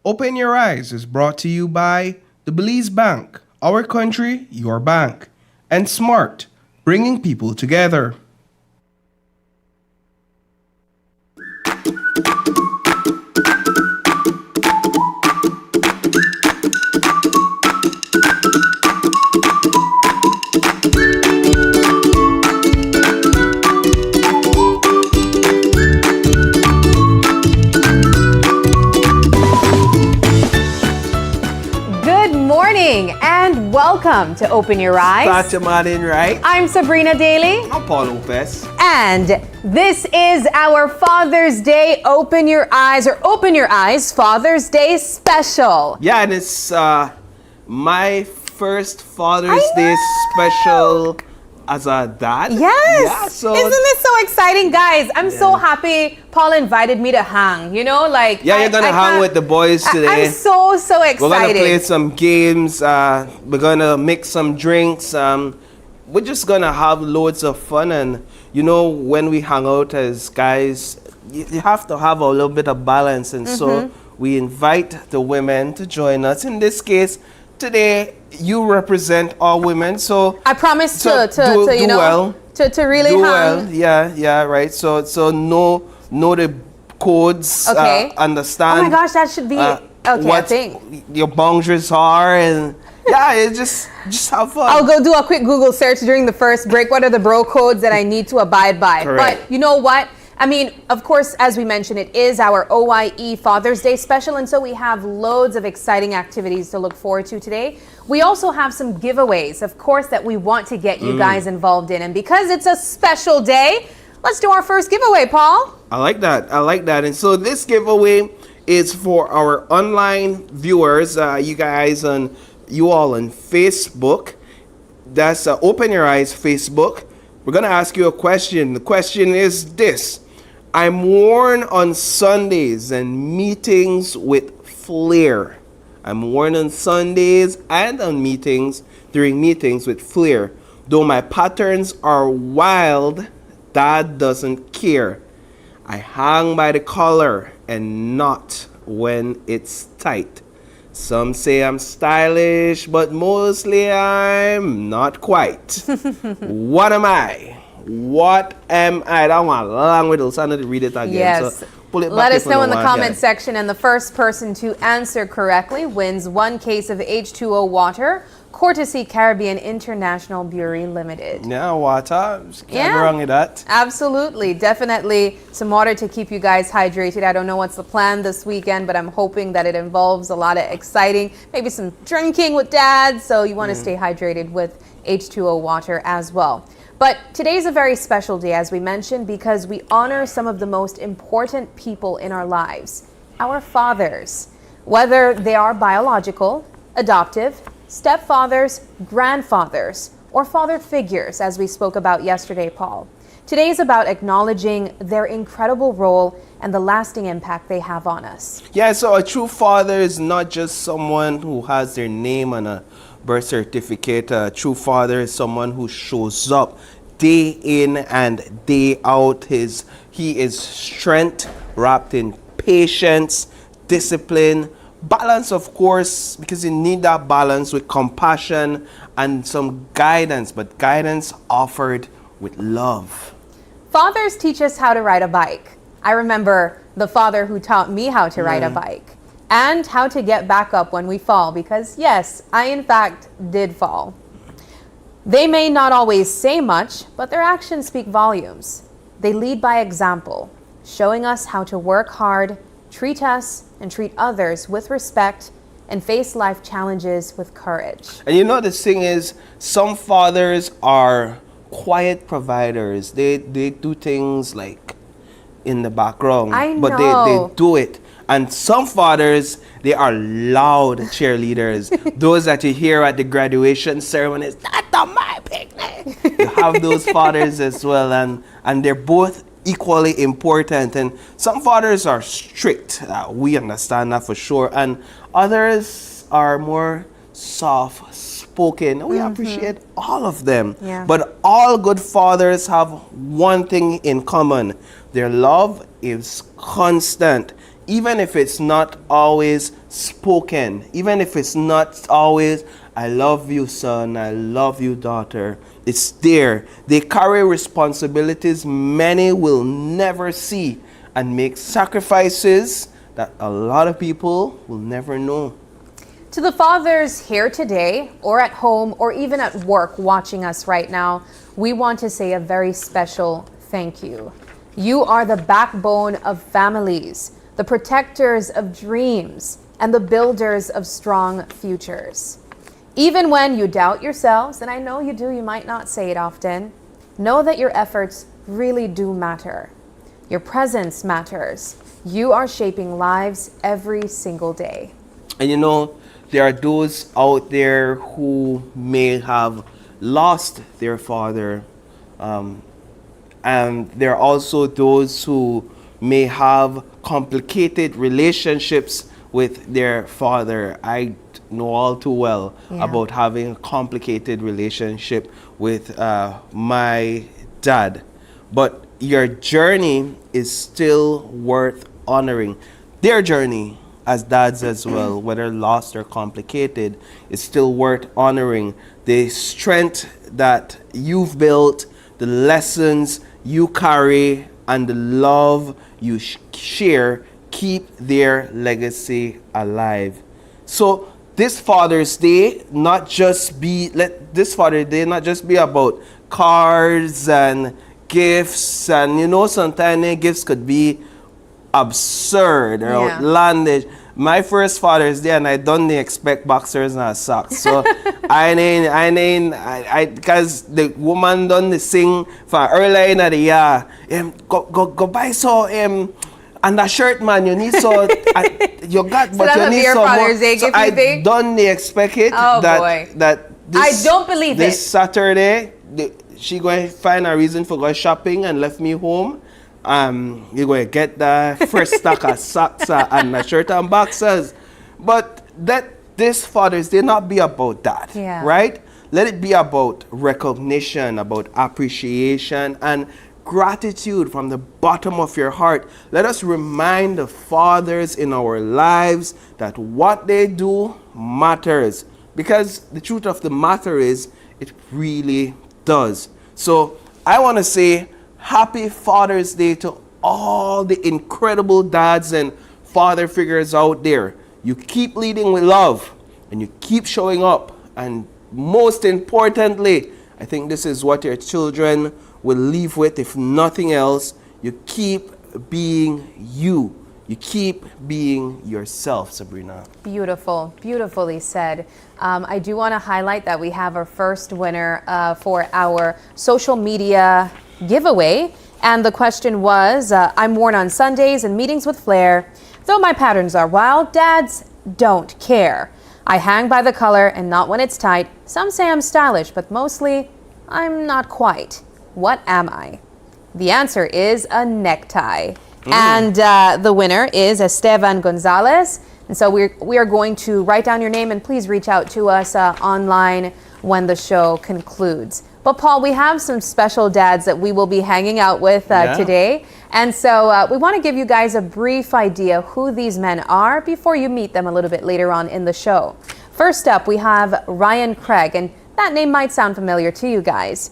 Open Your Eyes is brought to you by the Belize Bank, our country, your bank, and Smart, bringing people together. And welcome to Open Your Eyes. Start your morning right. I'm Sabrina Daly. I'm Paul Lopez. And this is our Father's Day Open Your Eyes, or Open Your Eyes Father's Day special. Yeah, and it's my first Father's Day special as a dad. Yes. Yeah, so isn't this so exciting, guys? I'm so happy Paul invited me to hang. You know, like you're gonna hang with the boys today. I'm so excited. We're gonna play some games. We're gonna mix some drinks. We're just gonna have loads of fun. And you know, when we hang out as guys, you have to have a little bit of balance. And so we invite the women to join us. In this case, today you represent all women, so I promise to really do hang. well. Yeah, right. So know the codes. Okay. Understand. Oh my gosh, that should be what I think your boundaries are, and it's just have fun. I'll go do a quick Google search during the first break. What are the bro codes that I need to abide by? Correct. But you know what? I mean, of course, as we mentioned, it is our OIE Father's Day special, and so we have loads of exciting activities to look forward to today. We also have some giveaways, of course, that we want to get you guys involved in. And because it's a special day, let's do our first giveaway, Paul. I like that. And so this giveaway is for our online viewers, you all on Facebook. That's Open Your Eyes Facebook. We're going to ask you a question. The question is this. I'm worn on Sundays and meetings with flair. I'm worn on Sundays and on during meetings with flair. Though my patterns are wild, Dad doesn't care. I hang by the collar and not when it's tight. Some say I'm stylish, but mostly I'm not quite. What am I? I don't want long with those. I need to read it again. Yes. So pull it back. Let us know in the comment section, and the first person to answer correctly wins one case of H2O water, courtesy Caribbean International Brewery Limited. Yeah, water. Can't go wrong with that. Absolutely. Definitely some water to keep you guys hydrated. I don't know what's the plan this weekend, but I'm hoping that it involves a lot of exciting, maybe some drinking with Dad. So you want to stay hydrated with H2O water as well. But today's a very special day, as we mentioned, because we honor some of the most important people in our lives, our fathers, whether they are biological, adoptive, stepfathers, grandfathers, or father figures, as we spoke about yesterday, Paul. Today is about acknowledging their incredible role and the lasting impact they have on us. Yeah, so a true father is not just someone who has their name on a birth certificate. A true father is someone who shows up day in and day out. He is strength wrapped in patience, discipline, balance, of course, because you need that balance with compassion and some guidance, but guidance offered with love. Fathers teach us how to ride a bike. I remember the father who taught me how to ride a bike and how to get back up when we fall, because yes, I in fact did fall. They may not always say much, but their actions speak volumes. They lead by example, showing us how to work hard, treat us and treat others with respect, and face life challenges with courage. And you know, the thing is, some fathers are quiet providers. They do things like in the background, but they do it. And some fathers, they are loud cheerleaders. Those that you hear at the graduation ceremonies, that's not my picnic. You have those fathers as well, and they're both equally important. And some fathers are strict. We understand that for sure. And others are more soft-spoken. We appreciate all of them. Yeah. But all good fathers have one thing in common. Their love is constant, even if it's not always spoken, even if it's not always, I love you, son, I love you, daughter, it's there. They carry responsibilities many will never see and make sacrifices that a lot of people will never know. To the fathers here today, or at home, or even at work watching us right now, we want to say a very special thank you. You are the backbone of families, the protectors of dreams, and the builders of strong futures. Even when you doubt yourselves, and I know you do, you might not say it often, know that your efforts really do matter. Your presence matters. You are shaping lives every single day. And you know, there are those out there who may have lost their father. And there are also those who may have complicated relationships with their father. I know all too well about having a complicated relationship with my dad. But your journey is still worth honoring. Their journey as dads as well, whether lost or complicated, is still worth honoring. The strength that you've built, the lessons you carry, and the love you share keep their legacy alive. So this Father's Day not just be about cards and gifts, and you know, sometimes gifts could be absurd or outlandish. My first Father's Day, and I don't expect boxers and socks. So because the woman done sing for earlier in the year, go buy and a shirt, man. You need you got, So but you need some more. Father's Day So gift, you I think? don't expect it. Oh, boy. That this, I don't believe this it. Saturday, she going to find a reason for going shopping and left me home. You're going to get the first stack of socks and a shirt and boxers. But this Father's Day not be about that, right? Let it be about recognition, about appreciation, and gratitude from the bottom of your heart. Let us remind the fathers in our lives that what they do matters. Because the truth of the matter is, it really does. So I want to say happy Father's Day to all the incredible dads and father figures out there. You keep leading with love, and you keep showing up. And most importantly, I think this is what your children will leave with, if nothing else. You keep being you. You keep being yourself, Sabrina. Beautiful, beautifully said. I do want to highlight that we have our first winner for our social media giveaway. And the question was, I'm worn on Sundays and meetings with flair. Though my patterns are wild, dads don't care. I hang by the color and not when it's tight. Some say I'm stylish, but mostly I'm not quite. What am I? The answer is a necktie. And the winner is Esteban Gonzalez. And so we are going to write down your name, and please reach out to us online when the show concludes. But Paul, we have some special dads that we will be hanging out with today. And so we want to give you guys a brief idea who these men are before you meet them a little bit later on in the show. First up, we have Ryan Craig, and that name might sound familiar to you guys.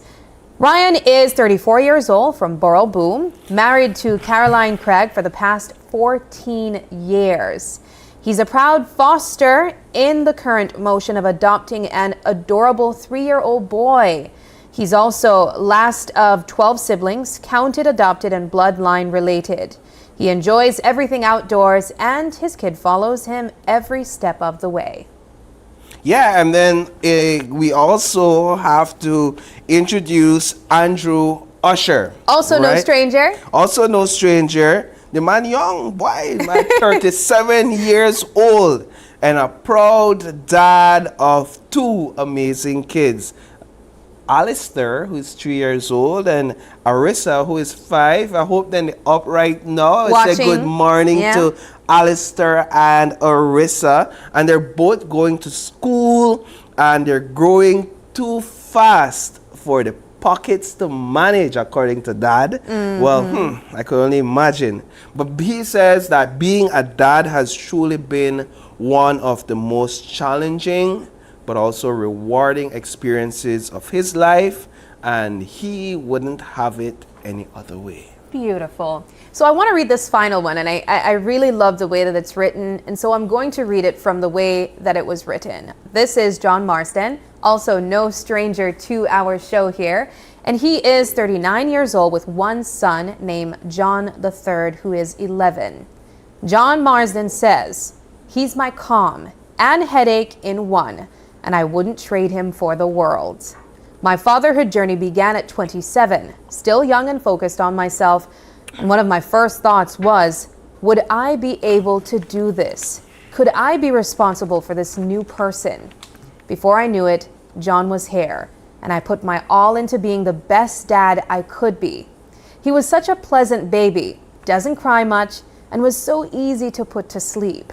Ryan is 34 years old from Borough Boom, married to Caroline Craig for the past 14 years. He's a proud foster in the current motion of adopting an adorable 3-year-old boy. He's also last of 12 siblings, counted, adopted, and bloodline related. He enjoys everything outdoors, and his kid follows him every step of the way. Yeah, and then we also have to introduce Andrew Usher. Also no stranger. Also no stranger. The man young, boy, man 37 years old, and a proud dad of 2 amazing kids. Alistair, who's 3 years old, and Arissa, who is 5. I hope they're up right now. I say good morning to Alistair and Arissa. And they're both going to school, and they're growing too fast for the pockets to manage, according to Dad. Well, I could only imagine. But he says that being a dad has truly been one of the most challenging but also rewarding experiences of his life, and he wouldn't have it any other way. Beautiful. So I want to read this final one, and I really love the way that it's written, and so I'm going to read it from the way that it was written. This is John Marsden, also no stranger to our show here, and he is 39 years old with one son named John III, who is 11. John Marsden says, "He's my calm and headache in one, and I wouldn't trade him for the world. My fatherhood journey began at 27, still young and focused on myself. And one of my first thoughts was, would I be able to do this? Could I be responsible for this new person? Before I knew it, John was here, and I put my all into being the best dad I could be. He was such a pleasant baby, doesn't cry much, and was so easy to put to sleep.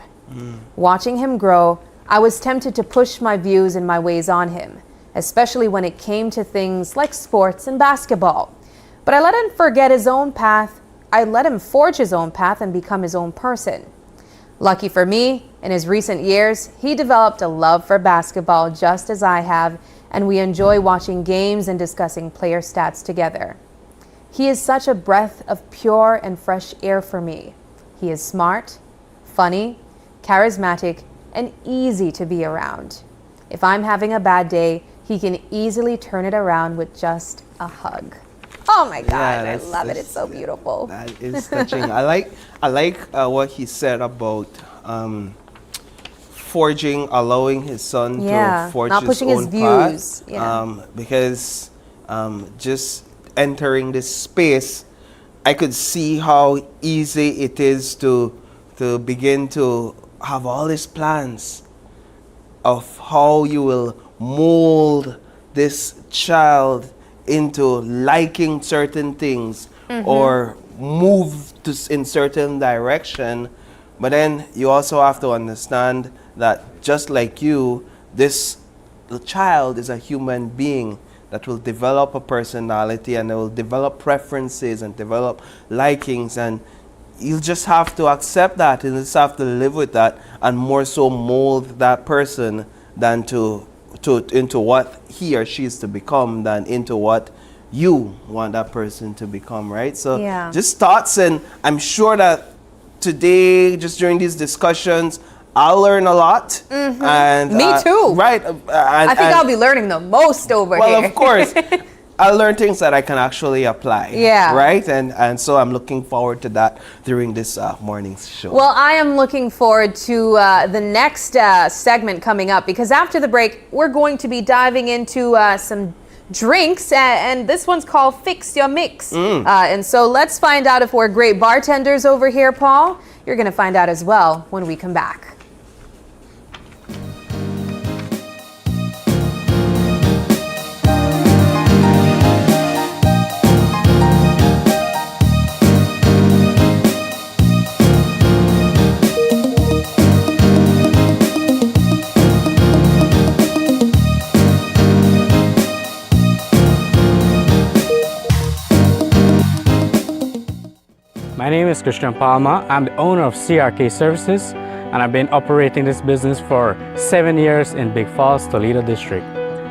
Watching him grow, I was tempted to push my views and my ways on him, especially when it came to things like sports and basketball. But I let him forget his own path. I let him forge his own path and become his own person. Lucky for me, in his recent years, he developed a love for basketball just as I have, and we enjoy watching games and discussing player stats together. He is such a breath of pure and fresh air for me. He is smart, funny, charismatic, and easy to be around. If I'm having a bad day, he can easily turn it around with just a hug." Oh my God, I love it. It's so beautiful. That is touching. I like what he said about allowing his son to forge not his pushing own his views. path. Because just entering this space, I could see how easy it is to begin to have all these plans of how you will mold this child into liking certain things or move in certain direction. But then you also have to understand that just like you, the child is a human being that will develop a personality, and they will develop preferences and develop likings, and you just have to accept that and just have to live with that, and more so mold that person than into what he or she is to become than into what you want that person to become, right? So just thoughts, and I'm sure that today, just during these discussions, I'll learn a lot. And Me too. Right. I think I'll be learning the most over here. Well, of course. I'll learn things that I can actually apply. Yeah. Right? And so I'm looking forward to that during this morning's show. Well, I am looking forward to the next segment coming up, because after the break, we're going to be diving into some drinks, and this one's called Fix Your Mix. And so let's find out if we're great bartenders over here, Paul. You're going to find out as well when we come back. My name is Christian Palma. I'm the owner of CRK Services, and I've been operating this business for 7 years in Big Falls, Toledo District.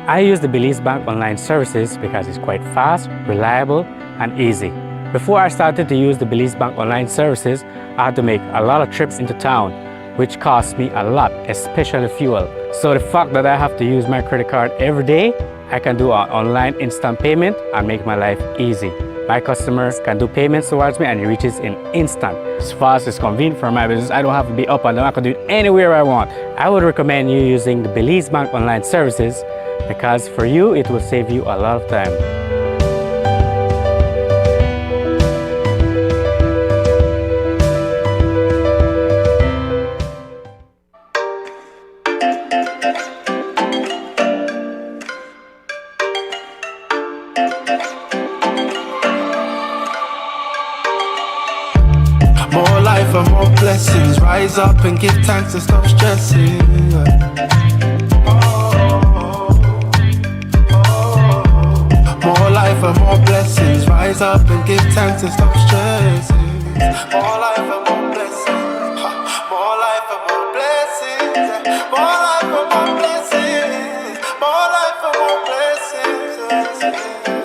I use the Belize Bank online services because it's quite fast, reliable, and easy. Before I started to use the Belize Bank online services, I had to make a lot of trips into town, which cost me a lot, especially fuel. So the fact that I have to use my credit card every day, I can do an online instant payment and make my life easy. My customers can do payments towards me and it reaches in instant. It's fast, it's convenient for my business. I don't have to be up and down. I can do it anywhere I want. I would recommend you using the Belize Bank online services because for you, it will save you a lot of time. More life and more blessings. Rise up and give thanks and stop stressing. More life for more blessings. Rise up and give thanks and stop stressing. More life for more blessings. More life for more blessings. More life for more blessings. More life for more blessings.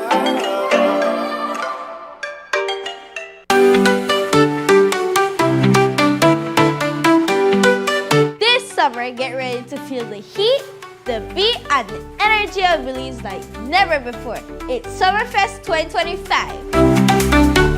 This summer, get ready to feel the heat, the beat, and the energy of Belize like never before. It's Summerfest 2025.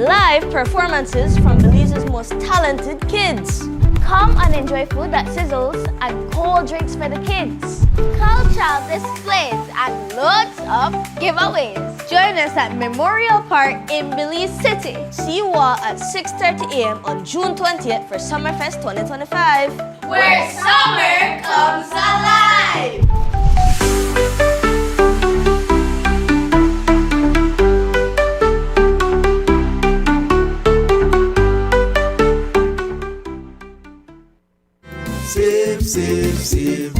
Live performances from Belize's most talented kids. Come and enjoy food that sizzles and cold drinks for the kids. Cultural displays and loads of giveaways. Join us at Memorial Park in Belize City. See you all at 6:30 a.m. on June 20th for Summerfest 2025. Where summer comes alive! Save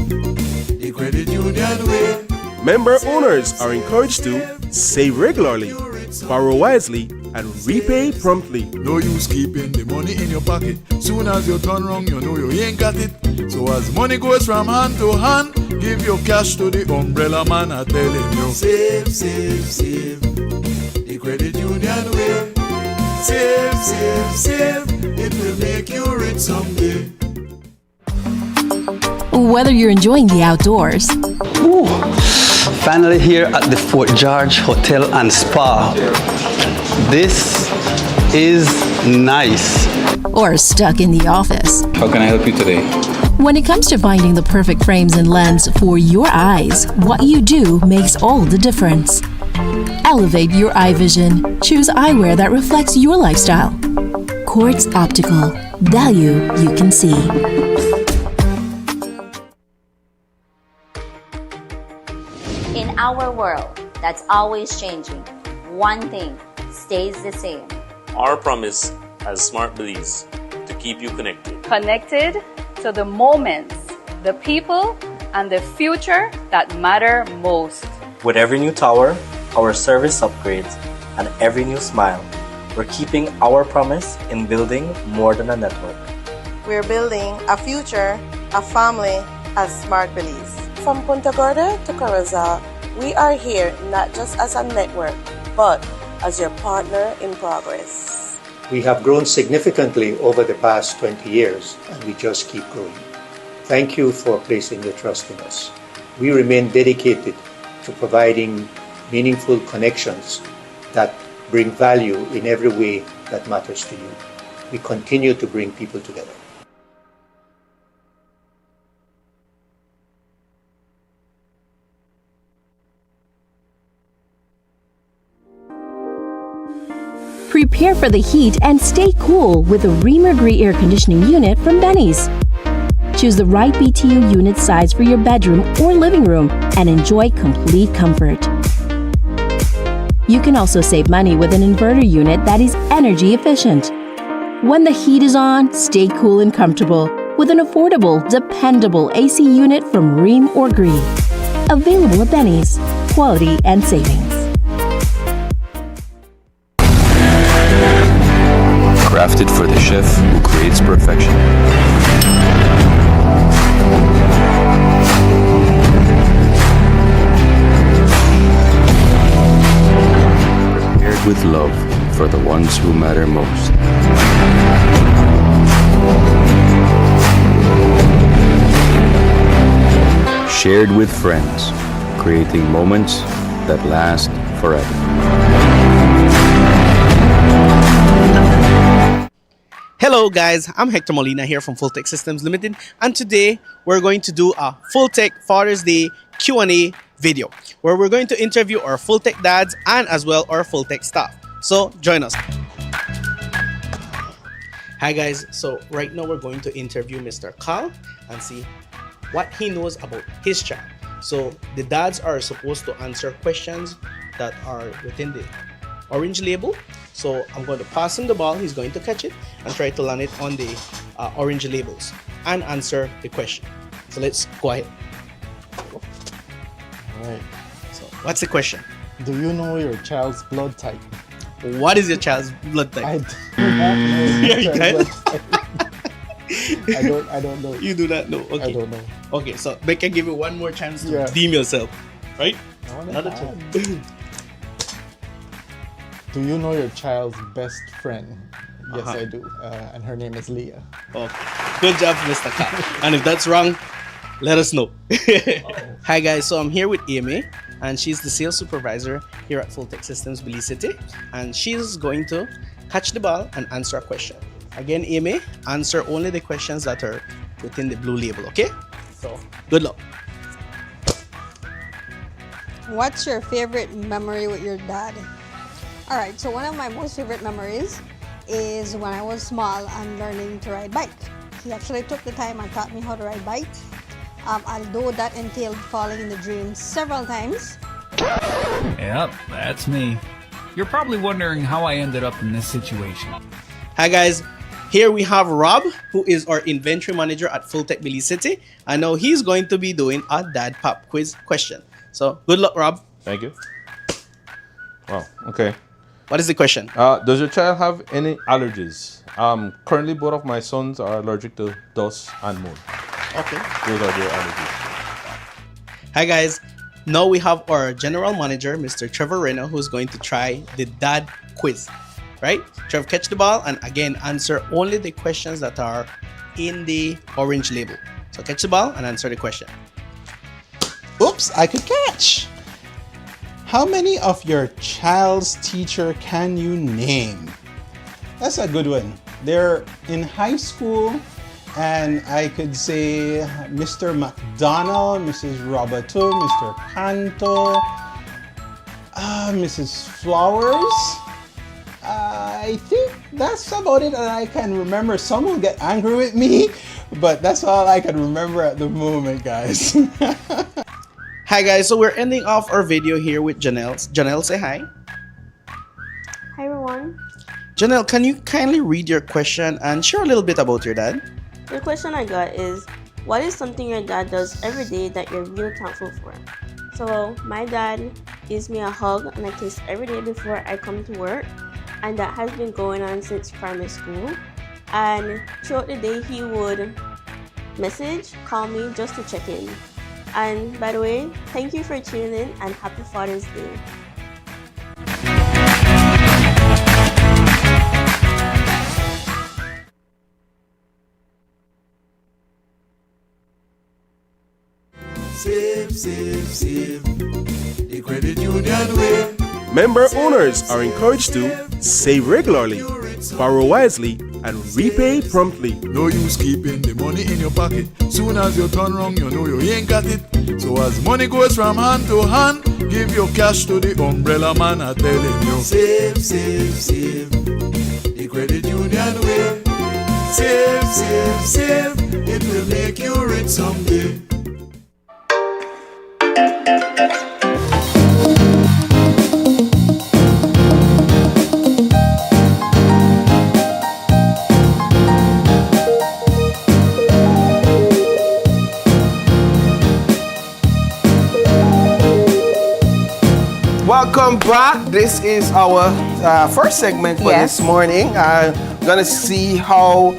the credit union way. Member owners are encouraged to save regularly, borrow wisely, and repay promptly. No use keeping the money in your pocket. Soon as you turn wrong, you know you ain't got it. So as money goes from hand to hand, give your cash to the umbrella man. I telling you, save the credit union way. Save, it will make you rich someday. Whether you're enjoying the outdoors, Finally here at the Fort George Hotel and Spa. This is nice. or stuck in the office, How can I help you today? when it comes to finding the perfect frames and lens for your eyes, what you do makes all the difference. Elevate your eye vision. Choose eyewear that reflects your lifestyle. Quartz Optical. Value you can see. In our world that's always changing, one thing stays the same. Our promise as Smart Belize to keep you connected. Connected to the moments, the people, and the future that matter most. With every new tower, our service upgrades, and every new smile, we're keeping our promise in building more than a network. We're building a future, a family as Smart Belize. From Punta Gorda to Corozal, we are here not just as a network, but as your partner in progress. We have grown significantly over the past 20 years, and we just keep growing. Thank you for placing your trust in us. We remain dedicated to providing meaningful connections that bring value in every way that matters to you. We continue to bring people together. Prepare for the heat and stay cool with a Reamer Gree air conditioning unit from Benny's. Choose the right BTU unit size for your bedroom or living room and enjoy complete comfort. You can also save money with an inverter unit that is energy efficient. When the heat is on, stay cool and comfortable with an affordable, dependable AC unit from Ream or Gree. Available at Benny's. Quality and savings. Crafted for the chef who creates perfection. Prepared with love for the ones who matter most. Shared with friends, creating moments that last forever. Hello guys, I'm Hector Molina here from Full Tech Systems Limited, and today we're going to do a Full Tech Father's Day Q&A video where we're going to interview our Full Tech dads and as well our Full Tech staff. So join us. Hi guys, so right now we're going to interview Mr. Carl and see what he knows about his child. So the dads are supposed to answer questions that are within the orange label. So I'm going to pass him the ball, he's going to catch it and try to land it on the orange labels. and answer the question. So let's go ahead. All right. So what's the question? Do you know your child's blood type? What is your child's blood type? I do not know Yeah, your you child's can. blood type. I don't know. You do not know. Okay. I don't know. Okay, so they can give you one more chance to Yeah. redeem yourself, right? Another chance. Do you know your child's best friend? Yes, Uh-huh. I do. And her name is Leah. Okay. Good job, Mr. Kat. And if that's wrong, let us know. Hi guys, so I'm here with Amy, and she's the sales supervisor here at Full Tech Systems Belize City, and she's going to catch the ball and answer a question. Again, Amy, answer only the questions that are within the blue label, okay? So, good luck. What's your favorite memory with your dad? All right, so one of my most favorite memories is when I was small and learning to ride bike. He actually took the time and taught me how to ride bike. Although that entailed falling in the drain several times. Yep, that's me. You're probably wondering how I ended up in this situation. Hi guys, here we have Rob, who is our inventory manager at Full Tech Belize City. I know he's going to be doing a dad pop quiz question. So good luck, Rob. Thank you. Wow, okay. What is the question? Does your child have any allergies? Currently, both of my sons are allergic to dust and mold. Okay. Those are their allergies. Hi guys, now we have our general manager, Mr. Trevor Reno, who's going to try the dad quiz, right? Trevor, catch the ball and again answer only the questions that are in the orange label. So catch the ball and answer the question. Oops, I could catch. How many of your child's teacher can you name? That's a good one. They're in high school, and I could say Mr. McDonald, Mrs. Roberto, Mr. Canto, Mrs. Flowers. I think that's about it that I can remember. Some will get angry with me, but that's all I can remember at the moment, guys. Hi guys, so we're ending off our video here with Janelle. Janelle, say hi. Hi everyone. Janelle, can you kindly read your question and share a little bit about your dad? The question I got is, what is something your dad does every day that you're really thankful for? So my dad gives me a hug and a kiss every day before I come to work, and that has been going on since primary school. And throughout the day he would message, call me just to check in. And by the way, thank you for tuning in and happy Father's Day. Save, save, save. The credit union way. Member owners are encouraged to save regularly, borrow wisely, and repay promptly. No use keeping the money in your pocket. Soon as you turn wrong, you know you ain't got it. So as money goes from hand to hand, give your cash to the umbrella man. I telling you, save, save, save. The credit union way. Save, save, save. It will make you rich someday. Welcome back. This is our first segment for this morning. We're gonna see how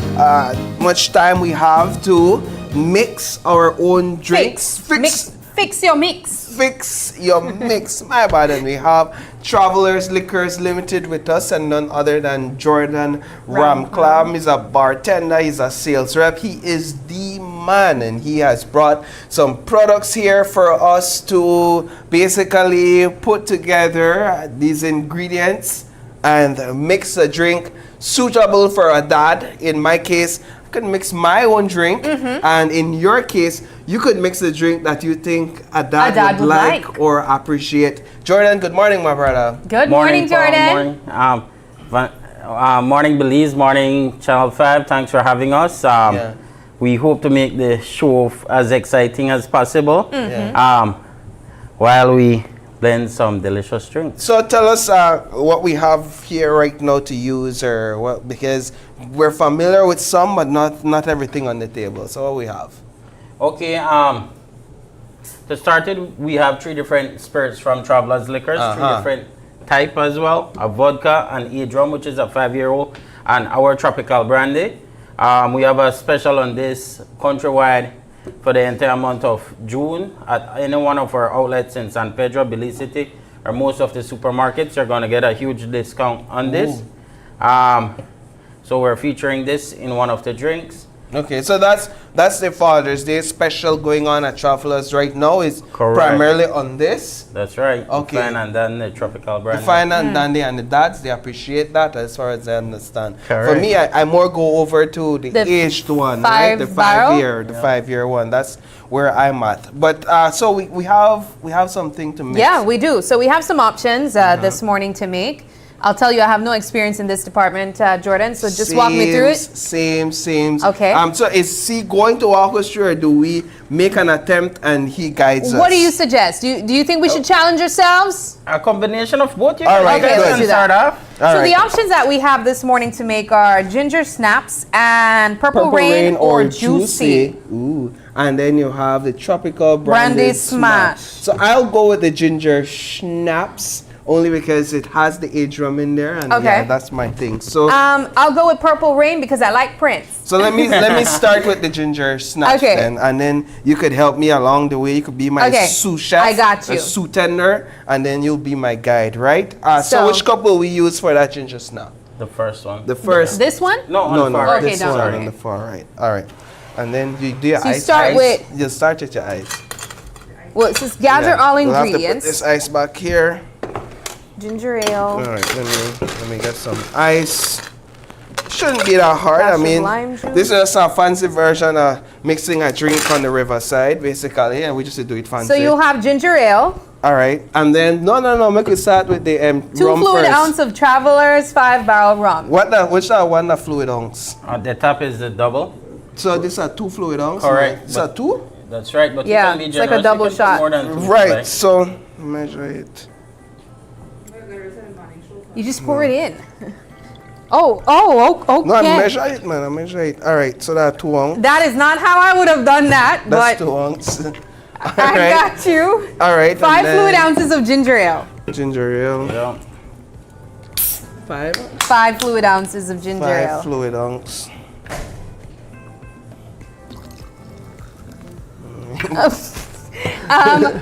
much time we have to mix our own drinks. Fix your mix. Fix your mix. My bad. And we have Travelers Liquors Limited with us, and none other than Jordan Ramclam. He's a bartender. He's a sales rep. He is the man, and he has brought some products here for us to basically put together these ingredients and mix a drink suitable for a dad. In my case, I could mix my own drink, and in your case, you could mix a drink that you think a dad would like or appreciate. Jordan, good morning, my brother. Good morning, Jordan. Morning, Belize. Morning, Channel 5. Thanks for having us. We hope to make the show as exciting as possible. While we blend some delicious drinks. So tell us what we have here right now to use, or what, because we're familiar with some, but not everything on the table. So what we have? Okay, to start it, we have 3 different spirits from Travelers Liquors, 3 different type as well, a vodka, an aged rum, which is a 5-year-old, and our tropical brandy. We have a special on this countrywide for the entire month of June at any one of our outlets in San Pedro, Belize City, or most of the supermarkets. You're going to get a huge discount on this. So we're featuring this in one of the drinks. Okay, so that's the Father's Day special going on at Travelers right now. Is Correct. primarily on this. That's right. Okay. The Fine and Dandy tropical brandy. The Fine and Dandy and the dads, they appreciate that, as far as I understand. Correct. For me, I more go over to the aged one, right? The 5-year one. That's where I'm at. But so we have something to mix. Yeah, we do. So we have some options this morning to make. I'll tell you, I have no experience in this department, Jordan, so just walk me through it. Same. Okay. So is he going to walk us through, or do we make an attempt and he guides us? What do you suggest? Do you think we should challenge ourselves? A combination of both. All right, okay, let's do that. Start off. So the options that we have this morning to make are ginger snaps and purple rain or juicy. Ooh. And then you have the tropical brandy smash. So I'll go with the ginger schnapps, only because it has the aged rum in there, and Okay. yeah, that's my thing. So I'll go with purple rain because I like Prince. so let me start with the ginger snaps Okay. then, and then you could help me along the way. You could be my Okay. sous chef, I got you. sous tender, and then you'll be my guide, right? So So- which cup will we use for that ginger snap? The first one. The first. This one? No, on the far right. Okay, this done. one on the far right. All right, and then you do your So you ice. start with- You start with your ice. Well, it says gather Yeah, all we'll have to put ingredients. this ice back here. Ginger ale. All right, let me get some ice. Shouldn't be that hard. Dash I of mean, lime juice. this is a fancy version of mixing a drink on the riverside, basically, and we just do it fancy. So you'll have ginger ale, All right, and then no, make we start with the 2 rum fluid first. ounce of Travelers 5-barrel rum. Which that one the fluid ounce? At the top is the double. So these are 2 fluid ounce. Correct. These are 2. That's right. But Yeah, you can be it's like a generous. double You can put shot. More than 2. Right. So measure it. You just pour it in. Okay. No, I measure it, man. I measure it. All right. So that's 2 ounce. That is not how I would have done that, That's but 2 ounce. I got you. All right. 5 fluid ounces of ginger ale. Ginger ale. Yeah. 5. 5 fluid ounces of ginger 5 ale. fluid ounce.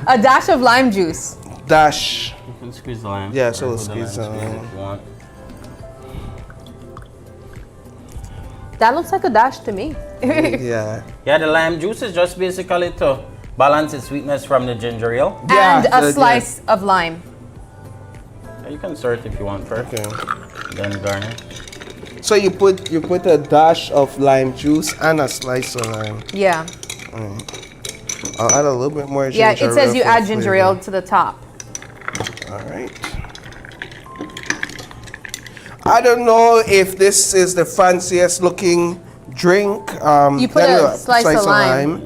A dash of lime juice. Dash. You can squeeze the lime. Yeah, so Or we'll put the squeeze lime the if you want. That looks like a dash to me. Yeah. Yeah, the lime juice is just basically to balance the sweetness from the ginger ale. And Yeah, a slice of lime. You can sort if you want first. Okay. Then garnish. So you put a dash of lime juice and a slice of lime. Yeah. I'll add a little bit more ginger Yeah, it says ale you for add ginger flavor. ale to the top. All right. I don't know if this is the fanciest looking drink. You put then a slice of lime.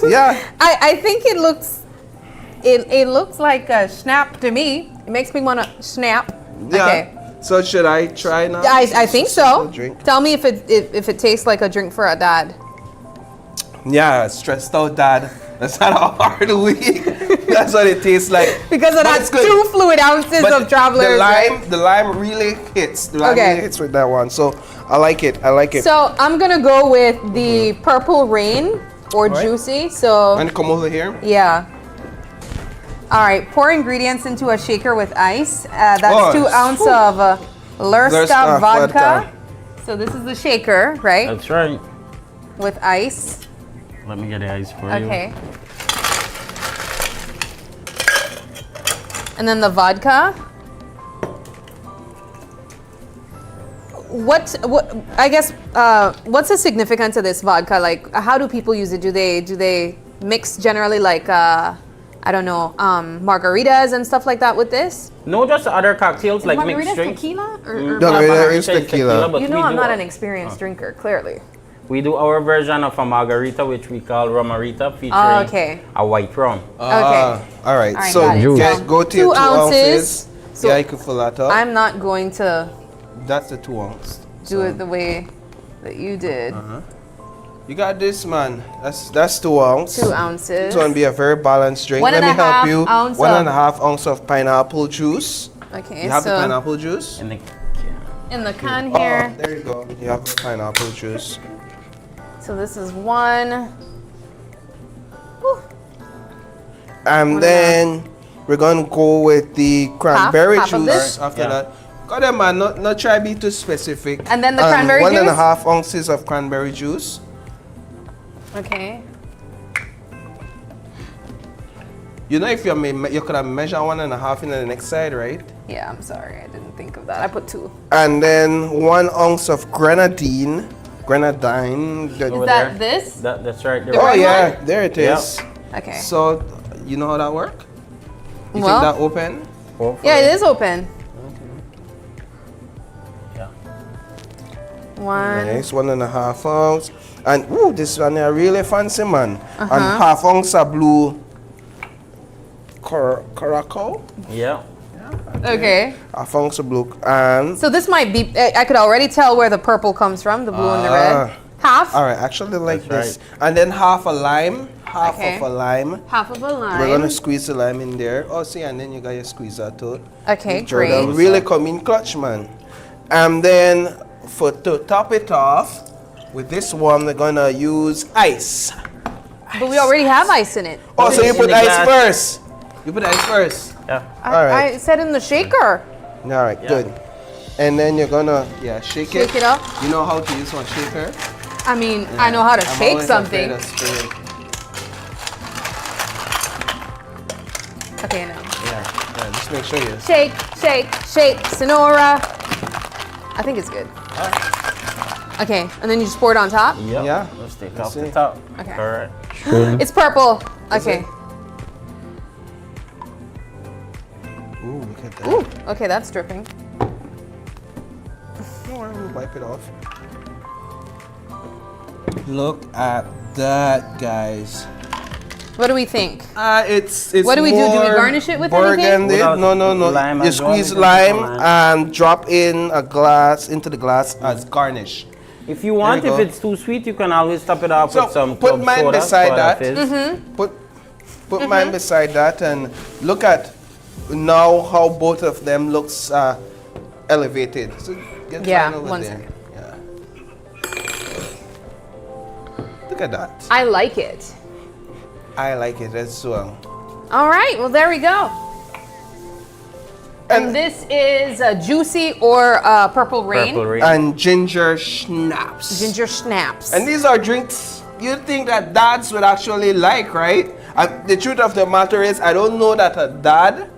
Yeah. I think it looks like a snap to me. It makes me want to snap. Yeah. Okay. So should I try now? I think so. Drink. Tell me if it tastes like a drink for a dad. Yeah, stressed out dad. That's not a hard week. That's what it tastes like. Because it But has it's good. 2 fluid ounces But of Travelers. The lime really hits. The lime Okay. really hits with that one. So I like it. So I'm gonna go with the purple rain or Alright. juicy. So And come over here. yeah. All right, pour ingredients into a shaker with ice. That's Oh, 2 ounces of Lurska Lurska vodka. vodka. So this is the shaker, right? That's right. With ice. Let me get the ice for you. Okay. And then the vodka. What I guess what's the significance of this vodka? Like, how do people use it? Do they mix generally like I don't know, margaritas and stuff like that with this? No, just other cocktails like mixed Margaritas drinks. tequila? Or No, Margarita it's tequila. but you we know I'm do not a- an experienced drinker, clearly. We do our version of a margarita, which we call Romarita, featuring okay. a white rum. Okay. All right. All right, So got it. guys, go to your 2 ounces. So yeah, you can fill that up. I'm not going to That's the 2 ounce. do it the way that you did. You got this, man. That's 2 ounce. 2 ounces. It's gonna be a very balanced drink. One Let and me a help half you. ounce One of- and a half ounce of pineapple juice. Okay, You have the so pineapple juice? in the can Oh, here. there you go. You have the pineapple juice. So this is 1. And then we're gonna go with the cranberry half of juice this? after that. Got them, man. Not try be too specific. And then the cranberry One and a juice? half ounces of cranberry juice. Okay. You know, if you could have measured 1.5 in the next side, right? Yeah, I'm sorry. I didn't think of that. I put 2. And then 1 ounce of grenadine. Grenadine. Is that this? That's right. The Oh red yeah, one? there it is. Okay. So, you know how that work? You Well- think that open? Yeah, it is open. Yeah. 1. Nice, 1.5 ounce. And ooh, this one a really fancy, man. And Uh-huh. half ounce of blue Curaçao. Yeah. Okay. Half ounce of blue and So this might be, I could already tell where the purple comes from, the blue and the red. Half? All right, actually like this. And then half a lime. Half Okay. of a lime. Half of a lime. We're gonna squeeze the lime in there. Oh, see, and then you got your squeezer too. Okay, Jordan great. really come in clutch, man. And then to top it off, with this one, we're gonna use ice. But we already have ice in it. Oh, so you put the ice glass. first. You put ice first. Yeah. All right. I said in the shaker. All right, good. And then you're gonna shake it. Shake it up. You know how to use one shaker? I mean, I know how to I'm shake always something. afraid of spilling. Okay, now. Yeah, just make sure you. Shake, shake, shake, Sonora. I think it's good. Okay, and then you just pour it on top? Yep. Yeah. Let's take Let's off the see. top. Okay. Correct. It's purple. Okay. Ooh, look at that. Ooh, okay, that's dripping. No, we'll wipe it off. Look at that, guys. What do we think? It's What do we do? Do we more garnish it with burgundy. anything? No. Lime You as well, squeeze you can put lime lime. and drop in a glass into the glass as garnish. If you want, There you if go. it's too sweet, you can always top it off So with some put club mine soda, beside soda that. fizz. Put mine beside that and look at now how both of them looks elevated. So get Yeah, mine over one there. second. Yeah. Look at that. I like it. I like it as well. All right, well, there we go. And this is Juicy or Purple Rain. Purple Rain. And ginger schnapps. Ginger Schnapps. And these are drinks you'd think that dads would actually like, right? The truth of the matter is, I don't know that a dad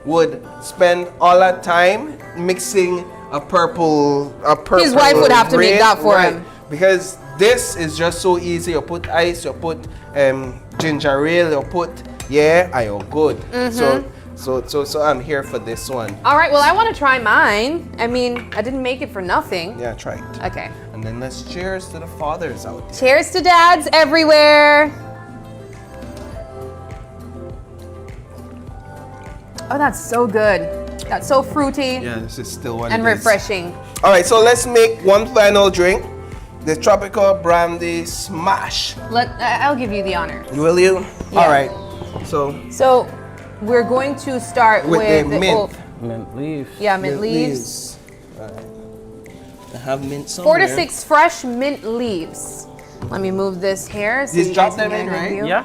would spend all that time mixing a purple. His wife would have to make rain, that for right? him. Because this is just so easy. You put ice, you put ginger ale, you put and you're good. So I'm here for this one. All right, well, I want to try mine. I mean, I didn't make it for nothing. Yeah, try it. Okay. And then let's cheers to the fathers out there. Cheers to dads everywhere. Oh, that's so good. That's so fruity Yeah, this is still what and it is. refreshing. All right, so let's make one final drink. The tropical brandy smash. I'll give you the honor. Will you? Yeah. All right. So we're going to start with with the mint. Mint leaves. Yeah, mint leaves. Right. I have mint 4 to somewhere. 6 fresh mint leaves. Let me move this here. So Just you drop guys can them get in, a good right? view. Yeah.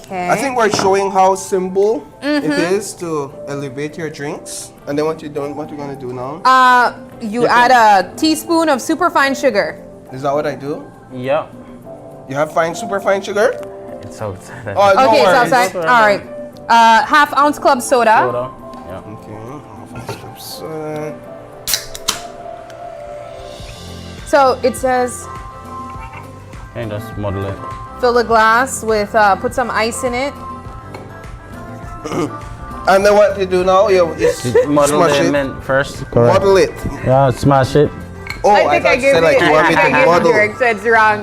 Okay. I think we're showing how simple it Mhm. is to elevate your drinks. And then what you're gonna do now? You add a teaspoon of superfine sugar. Is that what I do? Yeah. You have super fine sugar? It's outside. Oh, don't Okay, it's worry. outside. All right. Half ounce club soda. Soda. Yeah. Okay. Half ounce club soda. So it says And just muddle it. fill a glass with, put some ice in it. And then what you do now? You Muddle smash the it. mint first. Muddle it. Yeah, smash it. Oh, I think I thought you gave said like you want me I to gave you model. directions wrong.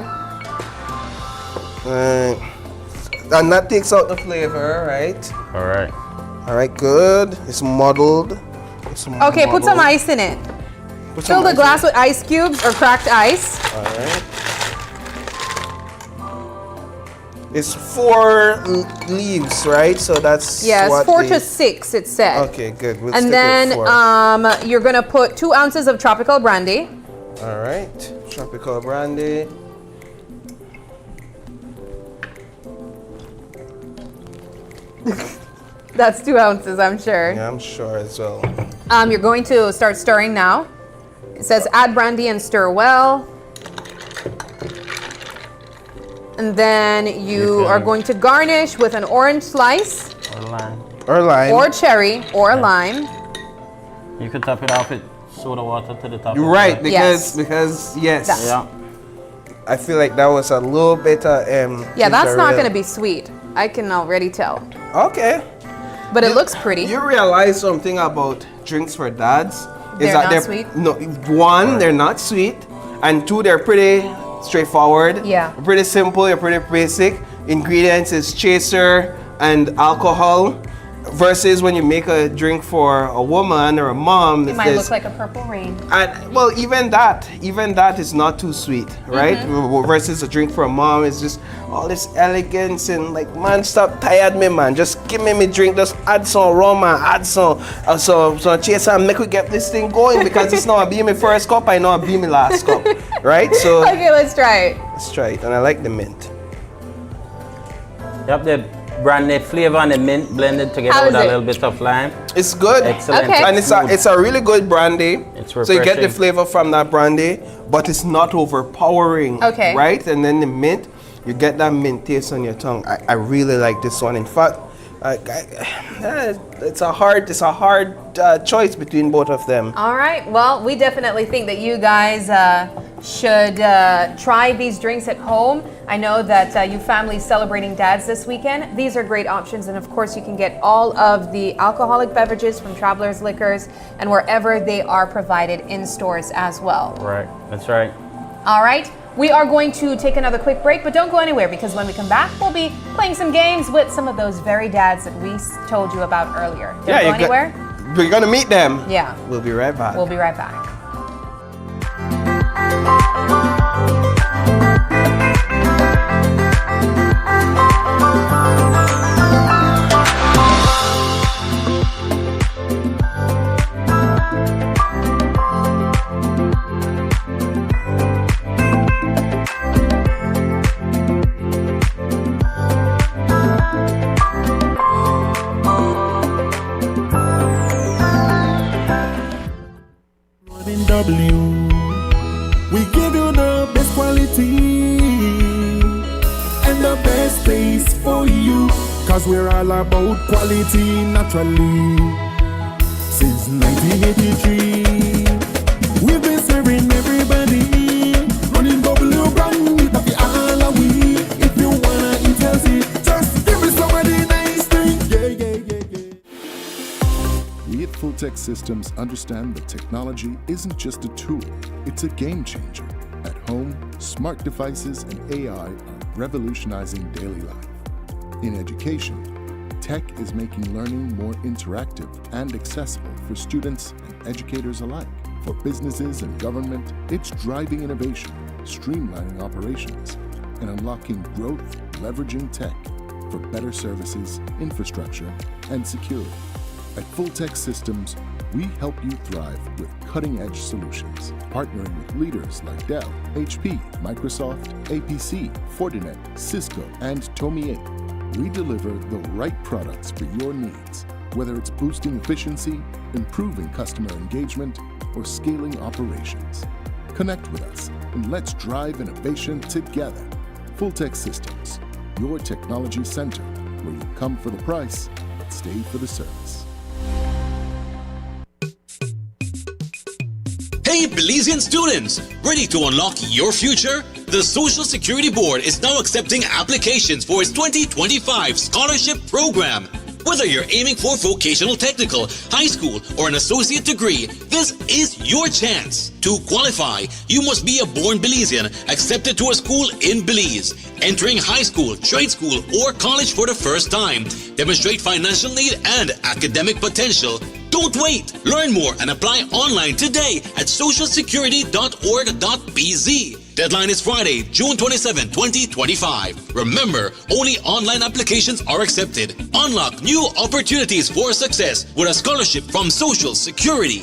And that takes out the flavor, right? All right. All right, good. It's muddled. Okay, put some ice in it. Fill the glass with ice cubes or cracked ice. All right. It's 4 leaves, right? So that's Yes, 4 to 6 it said. Okay, good. We'll And stick then with 4. you're gonna put 2 ounces of tropical brandy. All right, tropical brandy. That's 2 ounces, I'm sure. Yeah, I'm sure as well. You're going to start stirring now. It says add brandy and stir well. And then you are going to garnish with an orange slice. Or lime. Or lime. Or cherry or lime. You could top it off with soda water to the top. You're right, because yes. Yeah. I feel like that was a little bit Yeah, that's not going to be sweet. I can already tell. Okay. But it looks pretty. You realize something about drinks for dads? They're not sweet? No, 1, they're not sweet, and 2, they're pretty straightforward. Yeah. Pretty simple, they're pretty basic. Ingredients is chaser and alcohol. Versus when you make a drink for a woman or a mom, It might look like a purple rain. and well, even that is not too sweet, right? Versus a drink for a mom is just all this elegance and like, man, stop tired me, man. Just give me drink. Just add some rum and add some chaser and make we get this thing going because it's not be my first cup, I know it'll be my last cup, right? So Okay, let's try it. let's try it, and I like the mint. Yep, the brandy flavor and the mint blended together How with is a it? little bit of lime. It's good. Excellent. Okay. And it's a really good brandy. It's so you get the refreshing. flavor from that brandy, but it's not overpowering. Okay. Right? And then the mint, you get that mint taste on your tongue. I really like this one. In fact, it's a hard choice between both of them. All right. Well, we definitely think that you guys should try these drinks at home. I know that you families celebrating dads this weekend. These are great options. And of course, you can get all of the alcoholic beverages from Travelers Liquors and wherever they are provided in stores as well. Right, that's right. All right. We are going to take another quick break, but don't go anywhere because when we come back, we'll be playing some games with some of those very dads that we told you about earlier. Don't go anywhere. We're going to meet them. Yeah. We'll be right back. We'll be right back. We give you the best quality and the best taste for you, cause we're all about quality naturally. Since 1983, we've been serving everybody, running W brand with the all of we. If you wanna eat healthy, just give me somebody nice thing. We at Fulltech Systems understand that technology isn't just a tool, it's a game changer. At home, smart devices and AI are revolutionizing daily life. In education, tech is making learning more interactive and accessible for students and educators alike. For businesses and government, it's driving innovation, streamlining operations, and unlocking growth, leveraging tech for better services, infrastructure, and security. At Fulltech Systems, we help you thrive with cutting-edge solutions, partnering with leaders like Dell, HP, Microsoft, APC, Fortinet, Cisco, and Tomy 8. We deliver the right products for your needs, whether it's boosting efficiency, improving customer engagement, or scaling operations. Connect with us and let's drive innovation together. Fulltech Systems, your technology center, where you come for the price, but stay for the service. Hey Belizean students, ready to unlock your future? The Social Security Board is now accepting applications for its 2025 scholarship program. Whether you're aiming for vocational technical, high school, or an associate degree, this is your chance. To qualify, you must be a born Belizean accepted to a school in Belize, entering high school, trade school, or college for the first time, demonstrate financial need and academic potential. Don't wait! Learn more and apply online today at socialsecurity.org.bz. Deadline is Friday, June 27, 2025. Remember, only online applications are accepted. Unlock new opportunities for success with a scholarship from Social Security.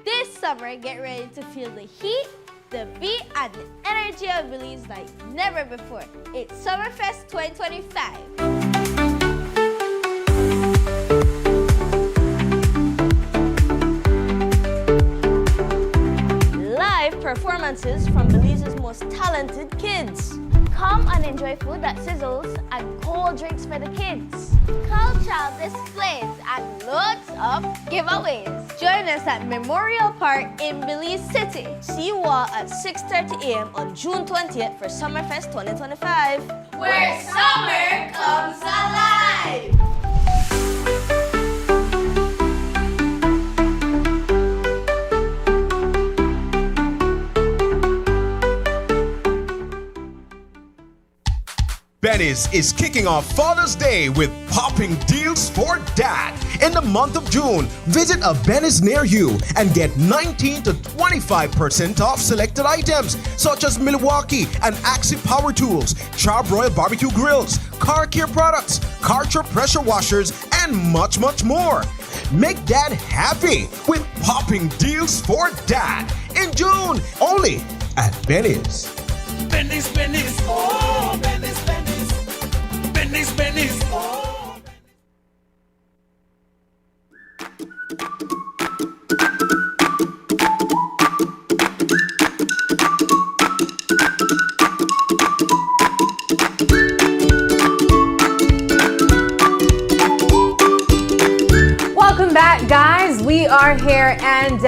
This summer, get ready to feel the heat, the beat, and the energy of Belize like never before. It's Summerfest 2025. Live performances from Belize's most talented kids. Come and enjoy food that sizzles and cold drinks for the kids. Cultural displays and loads of giveaways. Join us at Memorial Park in Belize City. See you all at 6:30 a.m. on June 20th for Summerfest 2025. Where summer comes alive! Benny's is kicking off Father's Day with popping deals for dad. In the month of June, visit a Benny's near you and get 19 to 25% off selected items such as Milwaukee and Axie power tools, Charbroil barbecue grills, car care products, Karcher pressure washers, and much, much more. Make dad happy with popping deals for dad in June, only at Benny's. Benny's, Benny's, oh, Benny's, Benny's, Benny's, Benny's, oh. Welcome back, guys. We are here and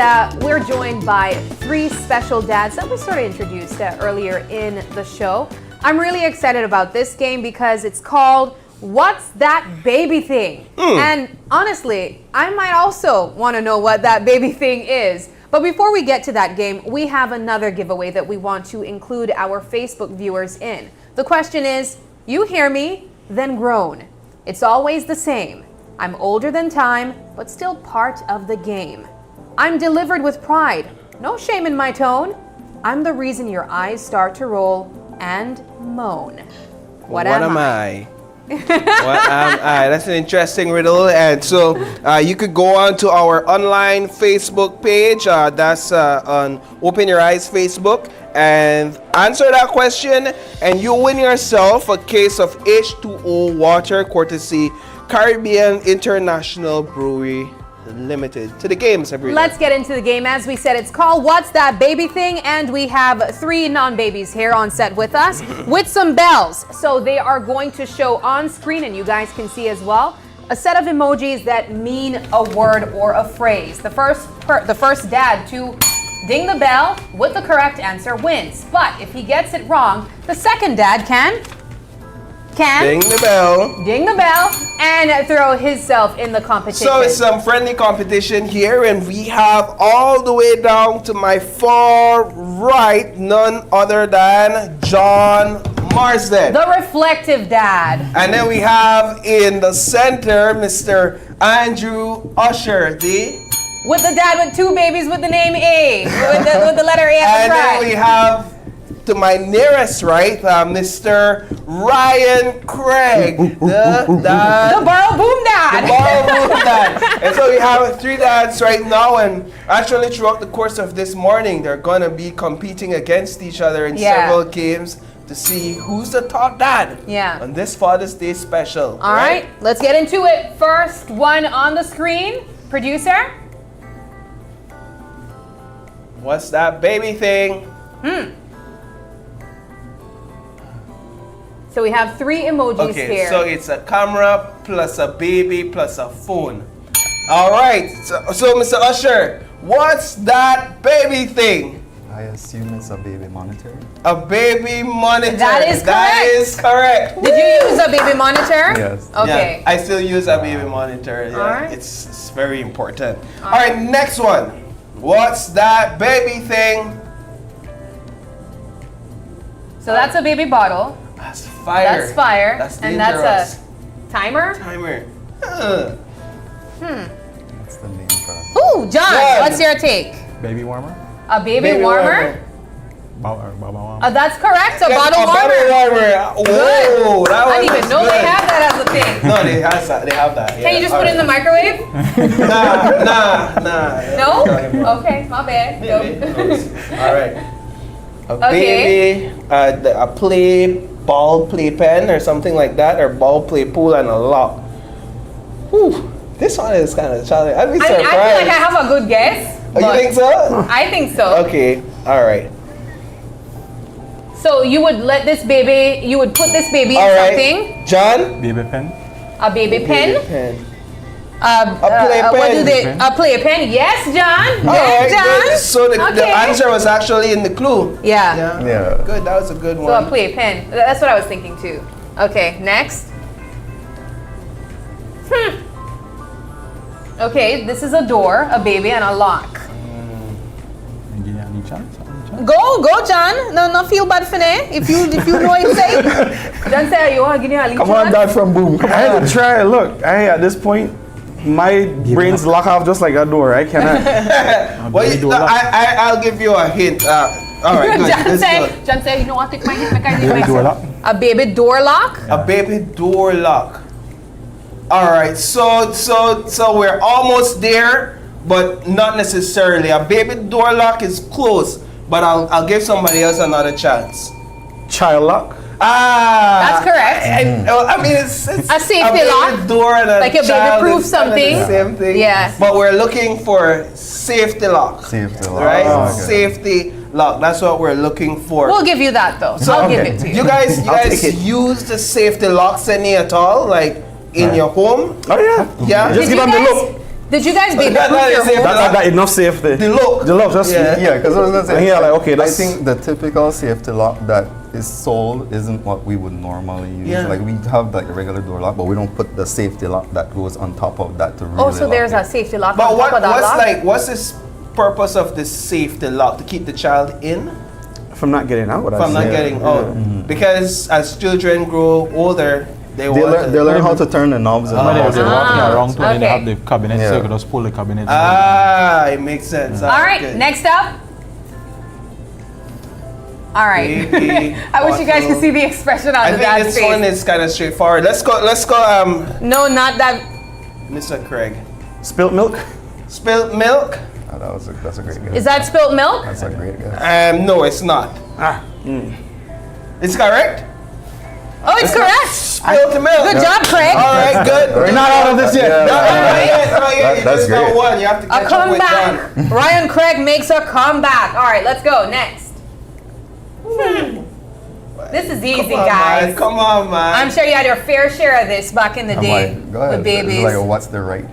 we're joined by three special dads that we sort of introduced earlier in the show. I'm really excited about this game because it's called What's That Baby Thing? And honestly, I might also want to know what that baby thing is. But before we get to that game, we have another giveaway that we want to include our Facebook viewers in. The question is, you hear me, then groan. It's always the same. I'm older than time, but still part of the game. I'm delivered with pride, no shame in my tone. I'm the reason your eyes start to roll and moan. What am I? What am I? That's an interesting riddle. And so you could go on to our online Facebook page. That's on Open Your Eyes Facebook. And answer that question. And you win yourself a case of H2O water courtesy Caribbean International Brewery Limited. To the games, everyone. Let's get into the game. As we said, it's called What's That Baby Thing? And we have three non-babies here on set with us with some bells. So they are going to show on screen, and you guys can see as well, a set of emojis that mean a word or a phrase. The first dad to ding the bell with the correct answer wins. But if he gets it wrong, the second dad can ding the bell and throw himself in the competition. So it's some friendly competition here, and we have all the way down to my far right none other than John Marsden, the reflective dad. And then we have in the center Mr. Andrew Usher, with the dad with two babies with the name A, with the letter A at the and front. then we have to my nearest right, Mr. Ryan Craig, the Borough Boom Dad. The Borough Boom Dad. And so we have three dads right now, and actually throughout the course of this morning, they're going to be competing against each other in several games to see who's the top dad on this Father's Day special. All right, let's get into it. First one on the screen, producer. What's that baby thing? So we have three emojis here. So it's a camera plus a baby plus a phone. All right. So Mr. Usher, What's that baby thing? I assume it's a baby monitor. A baby monitor. That is correct. That is correct. Did you use a baby monitor? Yes. Okay. Yeah, I still use a baby monitor. Yeah, Alright. it's very important. All right, next one. What's that baby thing? So that's a baby bottle. That's fire. That's fire. That's and dangerous. that's a timer? Timer. That's the name for it. Ooh, John, John. what's your take? Baby warmer? A baby warmer? That's correct. A bottle warmer. Good. Whoa, that I one didn't even was know they good. have that as a thing. No, they have that. They have that. Can you just put it in the microwave? Nah. No? Okay, my bad. Go. All right. A Okay. baby, a ball play pen or something like that, or ball play pool and a lock. Whew. This one is kind of challenging. I'd be I surprised. feel like I have a good guess. Oh, you but think so? I think so. Okay. All right. So you would let this baby, you would put this baby in All right. something? John? Baby pen? A baby pen? Baby pen. What playpen. do they? A playpen? Yes, John. All Yes, right, John. good. So the Okay. answer was actually in the clue. Yeah. Yeah. Good. That was a good So one. a playpen. That's what I was thinking too. Okay, next. Okay, this is a door, a baby, and a lock. Go, John. No, feel bad for me. If you know it, say. John say you want to give me a Come on, Dad from Boom. Come on. I had to try. Look, at this point, my brain's lock off just like a door. I cannot. Well, I'll give you a hint. All right, good. John say, you know what? Take my hint. A baby door lock. A baby door lock. All right, so we're almost there, but not necessarily. A baby door lock is close, but I'll give somebody else another chance. Child lock. That's correct. I mean, it's a safety baby lock, door and a like a child baby-proof is kind of the something. same thing. Yeah. But we're looking for safety lock. Safety lock. Right? Oh, okay. Safety lock. That's what we're looking for. We'll give you that though. I'll give it to you. You guys I'll take it. use the safety locks any at all? Like in your home? Oh yeah. Yeah. Just give them the look. Did you guys baby Not proof your safety home? That's got enough safety. The look. The look, just Yeah, because I was gonna say. And here, like, okay, I that's. think the typical safety lock that is sold isn't what we would normally use. Yeah. Like we have like a regular door lock, but we don't put the safety lock that goes on top of that to really. Oh, so lock there's it. a safety lock But on top of that lock? what's this purpose of the safety lock? To keep the child in? From not getting out. From not getting out. Because as children grow older, they learn how to turn the knobs. When they're walking around, when they okay. have the cabinet, so you can just pull the cabinet. It makes sense. All right, good. next up. All right. Baby I wish you guys could bottle. see the expression on I the think dad's this face. one is kind of straightforward. Let's go, No, not that. Mr. Craig. Spilt milk? Spilt milk? Oh, that's a great guess. Is that spilt milk? That's a great guess. No, it's not. It's correct? Oh, it's correct. Spilt milk. Good job, Craig. All right, good. We're not out of this yet. Not yet. That's There's no great. one. You have to A catch up with comeback. John. Ryan Craig makes a comeback. All right, let's go. Next. This is easy, Come on, guys. man. Come on, man. I'm sure you had your fair share of this back in the day Go ahead. with babies. It's like, what's the right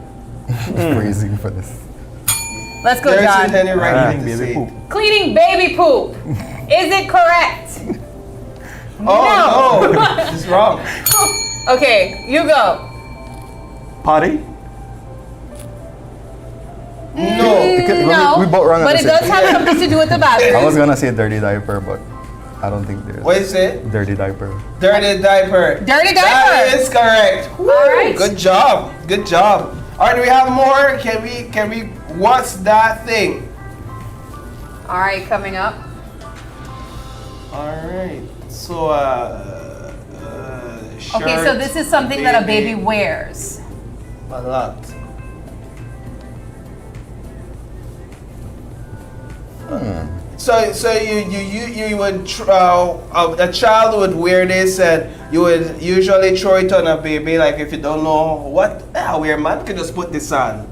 phrasing for this? Let's go, There John. isn't any right thing to say. Cleaning baby poop. Is it correct? Oh, no. This is wrong. Okay, you go. Potty? No. No, we both wrong at but the it same does have time. something to do with the I bathroom. was gonna say dirty diaper, but I don't think there's. What is it? Dirty diaper. Dirty diaper. Dirty That diaper. is correct. All right. Good job. Good job. All right, do we have more? Can we? What's that thing? All right, coming up. All right. So, Okay, so this is something that a baby wears. A lot. So you would a child would wear this and you would usually throw it on a baby, like if you don't know what wear, man can just put this on.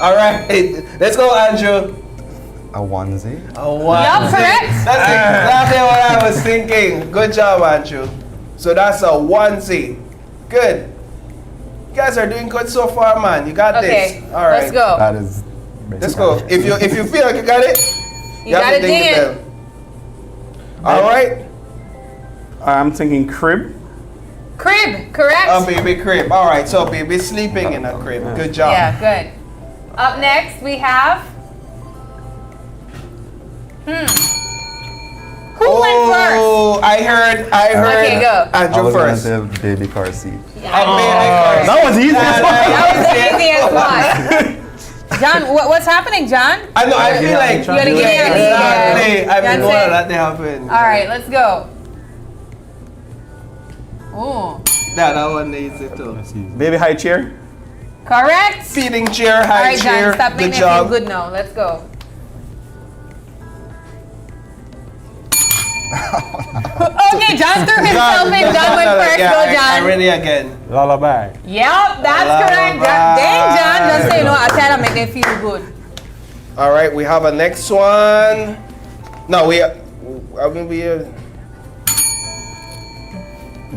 All right, let's go, Andrew. A onesie. A onesie. Yup, correct. That's exactly what I was thinking. Good job, Andrew. So that's a onesie. Good. You guys are doing good so far, man. You got Okay, this. All right. let's go. That is Let's go. If you feel like you got it, you gotta ding it. All right. I'm thinking crib. Crib, correct? A baby crib. All right. So baby sleeping in a crib. Good job. Yeah, good. Up next we have. Who went first? Oh, I heard. Okay, go. Andrew first. I was gonna say baby car seat. That was easy. That was the easiest one. John, what's happening, John? I know. I feel like you gotta give me a exactly. I've been wanting that to happen. All right, let's go. Oh. That one needs it too. Baby high chair. Correct. Feeding chair, All high right, chair. John, stop making Good me feel job. good now. Let's go. Okay, John threw himself in. John went first. Go, John. I'm ready again. Lullaby. Yep, that's correct. Dang, John. Just say, I try to make them feel good. All right, we have a next one. No,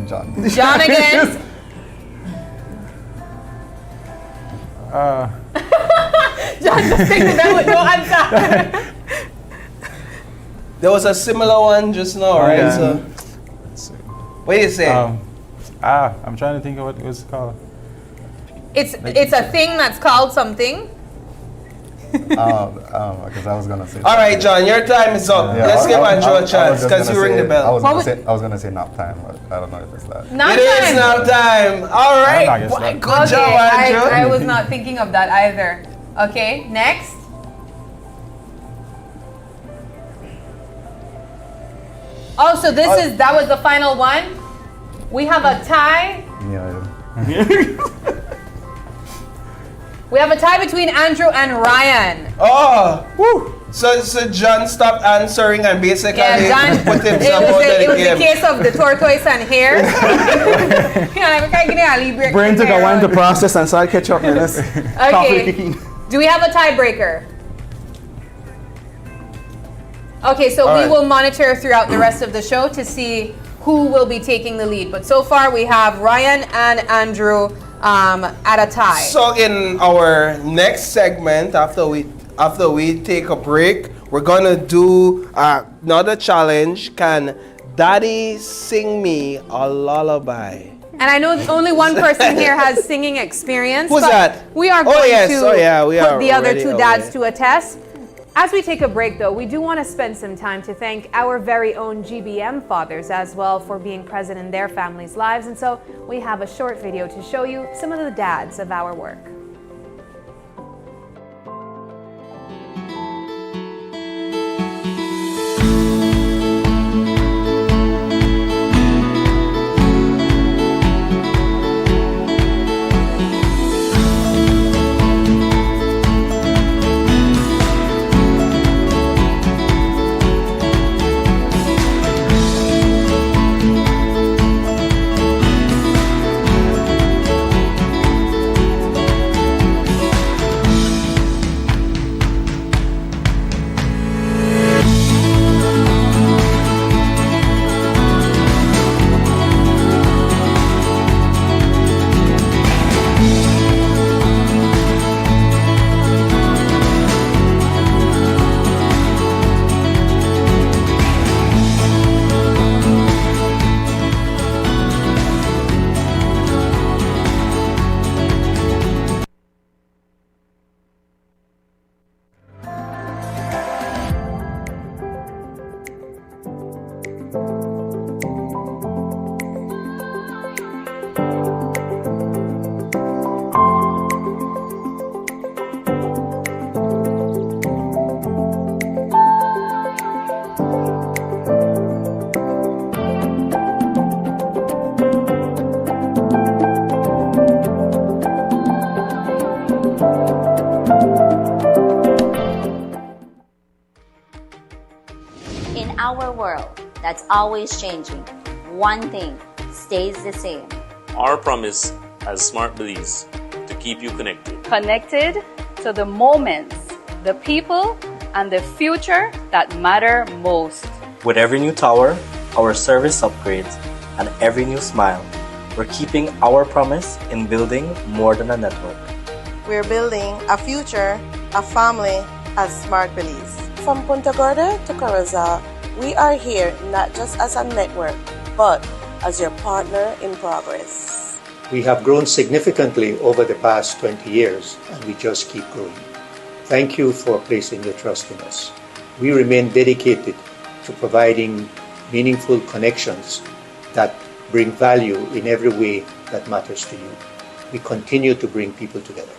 John. John again. John just thinking that with no answer. There was a similar one just now, right? Yeah. So, what do you say? I'm trying to think of what it was called. It's a thing that's called something. Because I was gonna say. All right, John, your time is up. Yeah, Let's give Andrew a chance because you ring the bell. I was gonna say nap time, but I don't know if it's that. Nap It is nap time. All right. Good job, Andrew. I was not thinking of that either. Okay, next. Oh, so that was the final one? We have a tie. Yeah. We have a tie between Andrew and Ryan. Oh, woo. So John stopped answering and basically put himself out of the It was game. the case of the tortoise and hare. Brain took a while to process and so I catch up. Okay. Do we have a tiebreaker? Okay, so we will monitor throughout the rest of the show to see who will be taking the lead. But so far we have Ryan and Andrew at a tie. So in our next segment, after we take a break, we're gonna do another challenge. Can Daddy sing me a lullaby? And I know only one person here has singing experience. Who's but that? We are Oh, going yes. to Oh, yeah, we put are the other already two aware. dads to a test. As we take a break, though, we do want to spend some time to thank our very own GBM fathers as well for being present in their families' lives. And so we have a short video to show you some of the dads of our work. In our world that's always changing, one thing stays the same. Our promise as Smart Belize to keep you connected. Connected to the moments, the people, and the future that matter most. With every new tower, our service upgrades, and every new smile, we're keeping our promise in building more than a network. We're building a future a family as Smart Belize. From Punta Gorda to Corozal, we are here not just as a network, but as your partner in progress. We have grown significantly over the past 20 years, and we just keep growing. Thank you for placing your trust in us. We remain dedicated to providing meaningful connections that bring value in every way that matters to you. We continue to bring people together.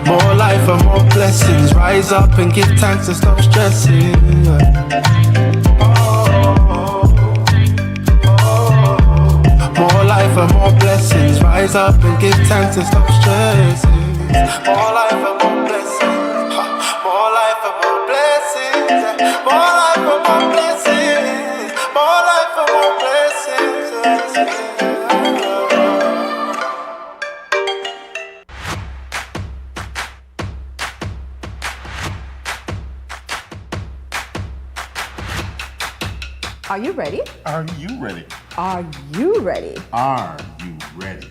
More life and more blessings. Rise up and give thanks and stop stressing. More life and more blessings. Rise up and give thanks and stop stressing. More life and more blessings. More life and more blessings. More life and more blessings. More life and more blessings. Are you ready? Are you ready? Are you ready? Are you ready?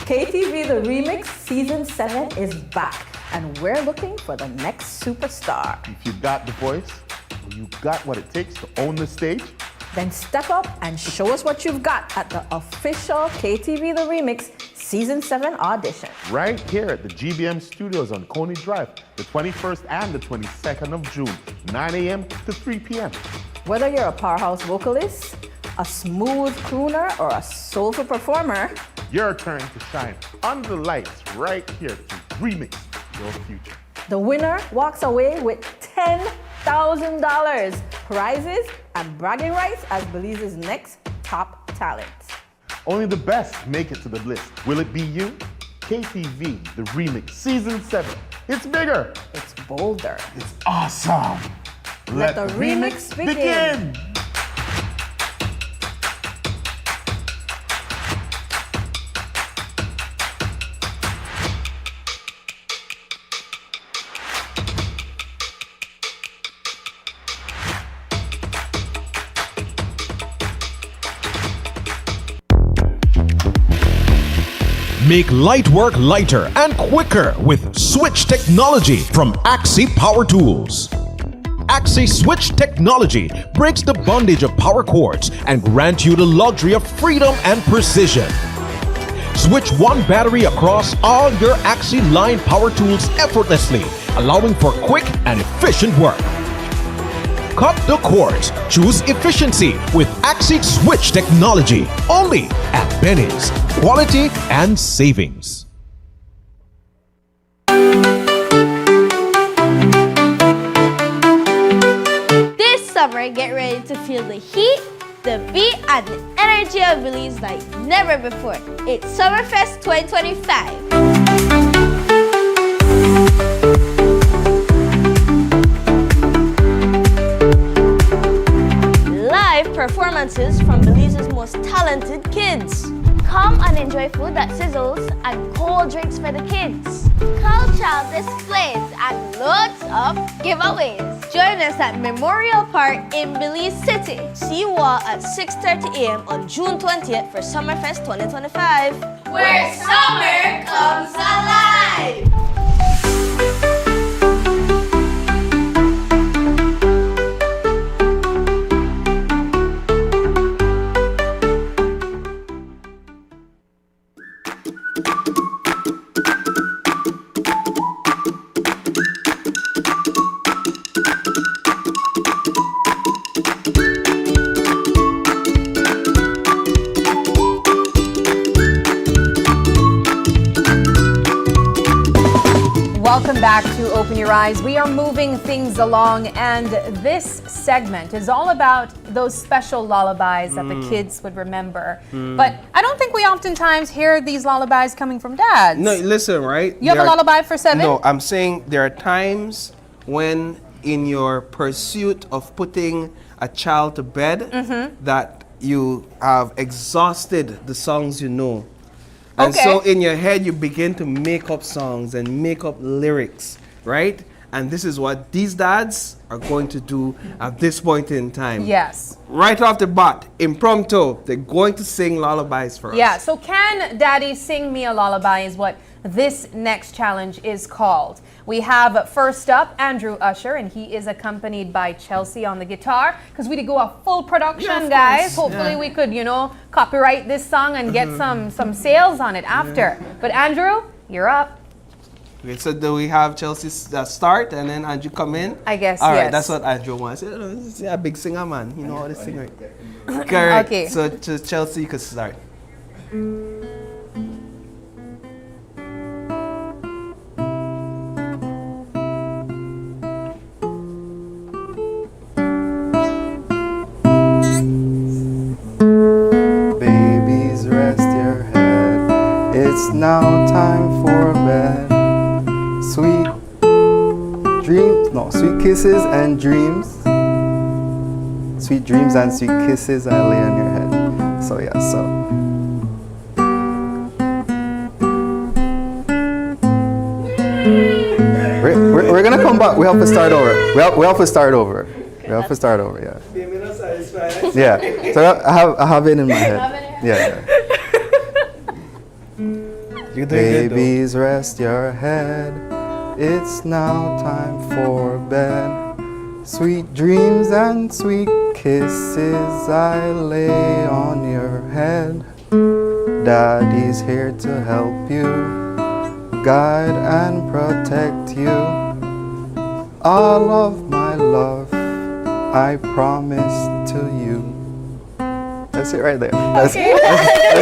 KTV The Remix Season 7 is back, and we're looking for the next superstar. If you got the voice, you got what it takes to own the stage, Then step up and show us what you've got at the official KTV The Remix Season 7 audition. right here at the GBM Studios on Coney Drive, the 21st and the 22nd of June, 9 a.m. to 3 p.m. Whether you're a powerhouse vocalist, a smooth crooner, or a soulful performer, your turn to shine under the lights right here to remix your future. the winner walks away with $10,000 prizes and bragging rights as Belize's next top talent. Only the best make it to the list. Will it be you? KTV, the remix, season 7. It's bigger. It's bolder. It's awesome. Let the remix begin. Make light work lighter and quicker with Switch technology from Axie Power Tools. Axie Switch technology breaks the bondage of power cords and grants you the luxury of freedom and precision. Switch one battery across all your Axie line power tools effortlessly, allowing for quick and efficient work. Cut the cords. Choose efficiency with Axie Switch technology. Only at Benny's. Quality and savings. This summer, get ready to feel the heat, the beat, and the energy of Belize like never before. It's Summerfest 2025. Live performances from Belize's most talented kids. Come and enjoy food that sizzles and cold drinks for the kids. Cultural displays and loads of giveaways. Join us at Memorial Park in Belize City. See you all at 6:30 a.m. on June 20th for Summerfest 2025. Where summer comes alive! Welcome back to Open Your Eyes. We are moving things along, and this segment is all about those special lullabies that the kids would remember. But I don't think we oftentimes hear these lullabies coming from dads. No, listen, right? You have a lullaby for 7? No, I'm saying there are times when in your pursuit of putting a child to bed that you have exhausted the songs you know. And so in your head, you begin to make up songs and make up lyrics, right? And this is what these dads are going to do at this point in time. Yes. Right off the bat, impromptu, they're going to sing lullabies for us. Yeah, so Can Daddy Sing Me a Lullaby is what this next challenge is called. We have first up Andrew Usher, and he is accompanied by Chelsea on the guitar, because we did go a full production, guys. Hopefully we could, you know, copyright this song and get some sales on it after. But Andrew, you're up. Okay, so do we have Chelsea start and then Andrew come in? I guess, All right, yes. that's what Andrew wants. He's a big singer, man. You know how to sing, right? Correct. Okay. So Chelsea, you could start. Babies, rest your head. It's now time for bed. Sweet dreams, no, sweet kisses and dreams. Sweet dreams and sweet kisses I lay on your head. So yeah, so. We're gonna come back. We have to start over. We have to start over. We have to start over. Yeah. Yeah. So I have it in my head. Yeah. Babies, rest your head. It's now time for bed. Sweet dreams and sweet kisses I lay on your head. Daddy's here to help you, guide and protect you. All of my love I promise to you. That's it right there. That's it right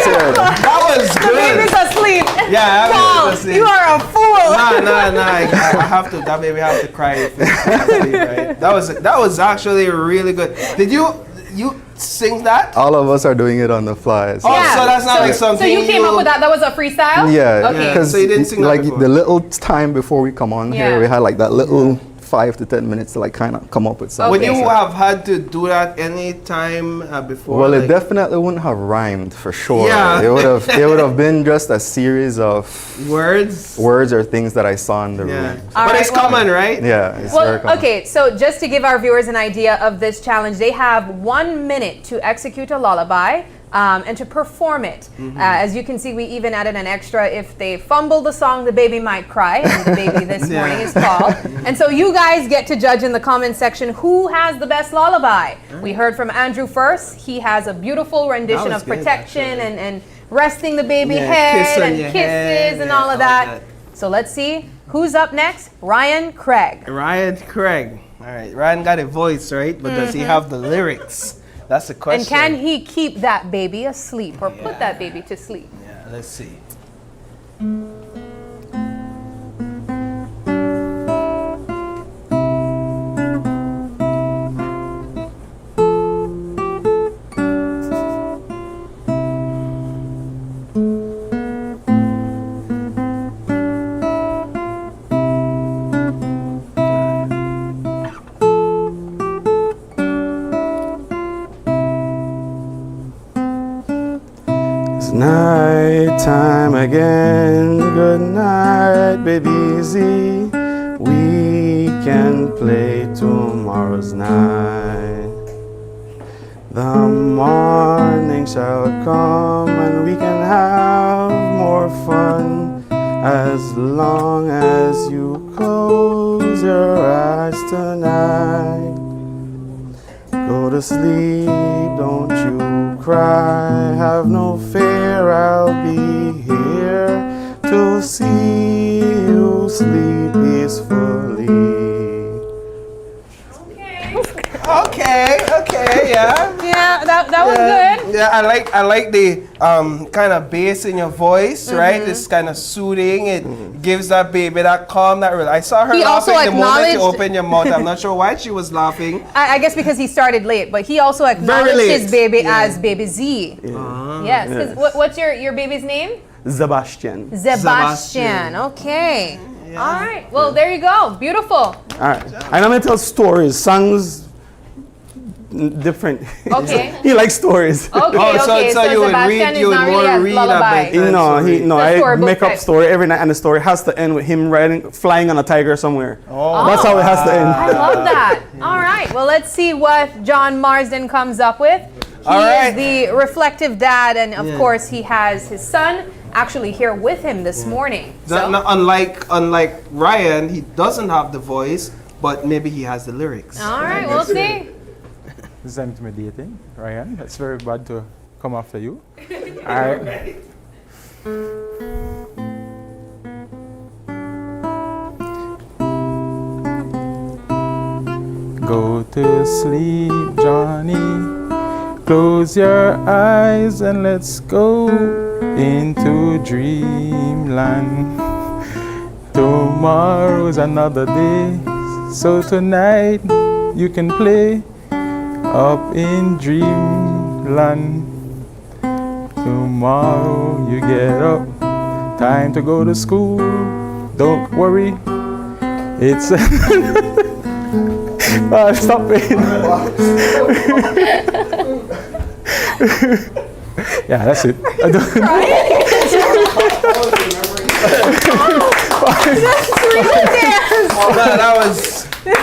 there. That was good. The baby's asleep. Yeah, Paul, you are a fool. Nah. I have to. That baby have to cry if it's asleep, right? That was actually really good. Did you sing that? All of us are doing it on the fly. So that's not like something. So you came up with that? That was a freestyle? Yeah. Okay. Because So you didn't sing that like before? the little time before we come on here, we had like that little 5 to 10 minutes to like kind of come up with something. Would you have had to do that any time before? Well, like, it definitely wouldn't have rhymed for sure. Yeah. It would have been just a series of words or things that I saw in the room. But it's common, right? Yeah, it's very common. Okay, so just to give our viewers an idea of this challenge, they have 1 minute to execute a lullaby and to perform it. As you can see, we even added an extra. If they fumble the song, the baby might cry, and the baby this morning is Paul. And so you guys get to judge in the comment section who has the best lullaby. We heard from Andrew first. He has a beautiful rendition of good, protection and resting the baby Yeah, head kiss on and your kisses head, and yeah, all of all that. that. So let's see who's up next. Ryan Craig. Ryan Craig. All right, Ryan got a voice, right? But does he have the lyrics? That's the question. And can he keep that baby asleep or put that baby to sleep? Yeah, let's see. It's night time again. Good night, baby Z. We can play tomorrow's night. The morning shall come and we can have more fun as long as you close your eyes tonight. Go to sleep, don't you cry, have no fear, I'll be here to see you sleep peacefully. Okay, yeah. Yeah, that was good. Yeah, I like the kind of bass in your voice, right? It's kind of soothing. It gives that baby that calm, that I saw her He also laughing the moment you acknowledged- open your mouth. I'm not sure why she was laughing. I guess because he started late, but he also acknowledged late. his baby Yeah. as Baby Z. Yes. 'Cause what's your baby's name? Sebastian. Sebastian. Okay. All right. Well, there you go. Beautiful. All right. And I'm going to tell stories, songs different. Okay. He likes stories. Okay, so you would Sebastian is not really a lullaby. I make up story every night, and the story has to end with him flying on a tiger somewhere. Oh. That's how it has to end. I love that. All right. Well, let's see what John Marsden comes up with. He is the reflective dad, and of course, he has his son actually here with him this morning. Unlike Ryan, he doesn't have the voice, but maybe he has the lyrics. All right, we'll see. This is intimidating, Ryan. That's very bad to come after you. All right. Go to sleep, Johnny. Close your eyes and let's go into dreamland. Tomorrow's another day, so tonight you can play up in dreamland. Tomorrow you get up, time to go to school. Don't worry, it's stop it. Yeah, that's it.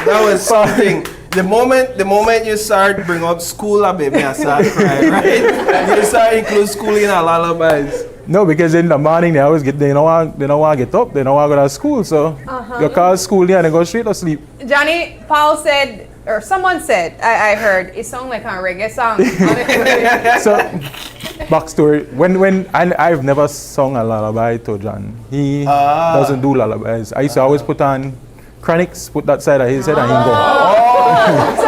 That was something. The moment you start bring up school, baby, I start crying, right? You start include school in our lullabies. No, because in the morning they always they don't want to get up, they don't want to go to school, so you call school there and they go straight to sleep. Johnny, Paul said, or someone said, I heard, it sounds like a reggae song. So, backstory, when I've never sung a lullaby to John. He doesn't do lullabies. I used to always put on Chronics, put that side of his head and he go. So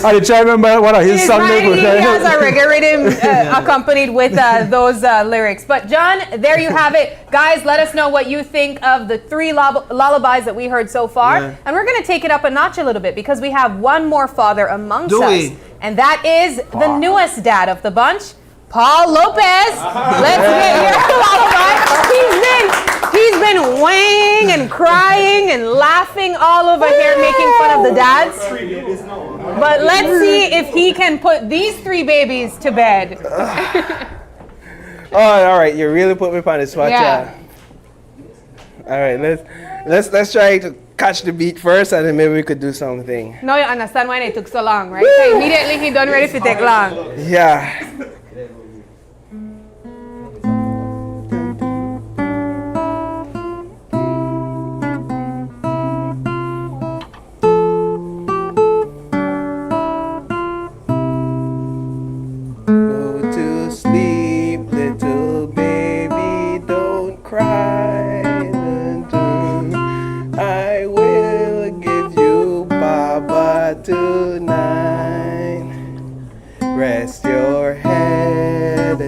I try to remember what his song he has a reggae rhythm accompanied with those lyrics. But John, there you have it. Guys, let us know what you think of the 3 lullabies that we heard so far. Yeah. And we're going to take it up a notch a little bit because we have one more father amongst us. And that is the newest dad of the bunch, Paul Lopez. Let's get your lullaby. He's been weighing and crying and laughing all over here, making fun of the dads. But let's see if he can put these 3 babies to bed. All right, you really put me on the spot. Yeah. All right, let's try to catch the beat first, and then maybe we could do something. No, you understand why it took so long, right? So immediately he done ready to take long. Yeah. Rest your head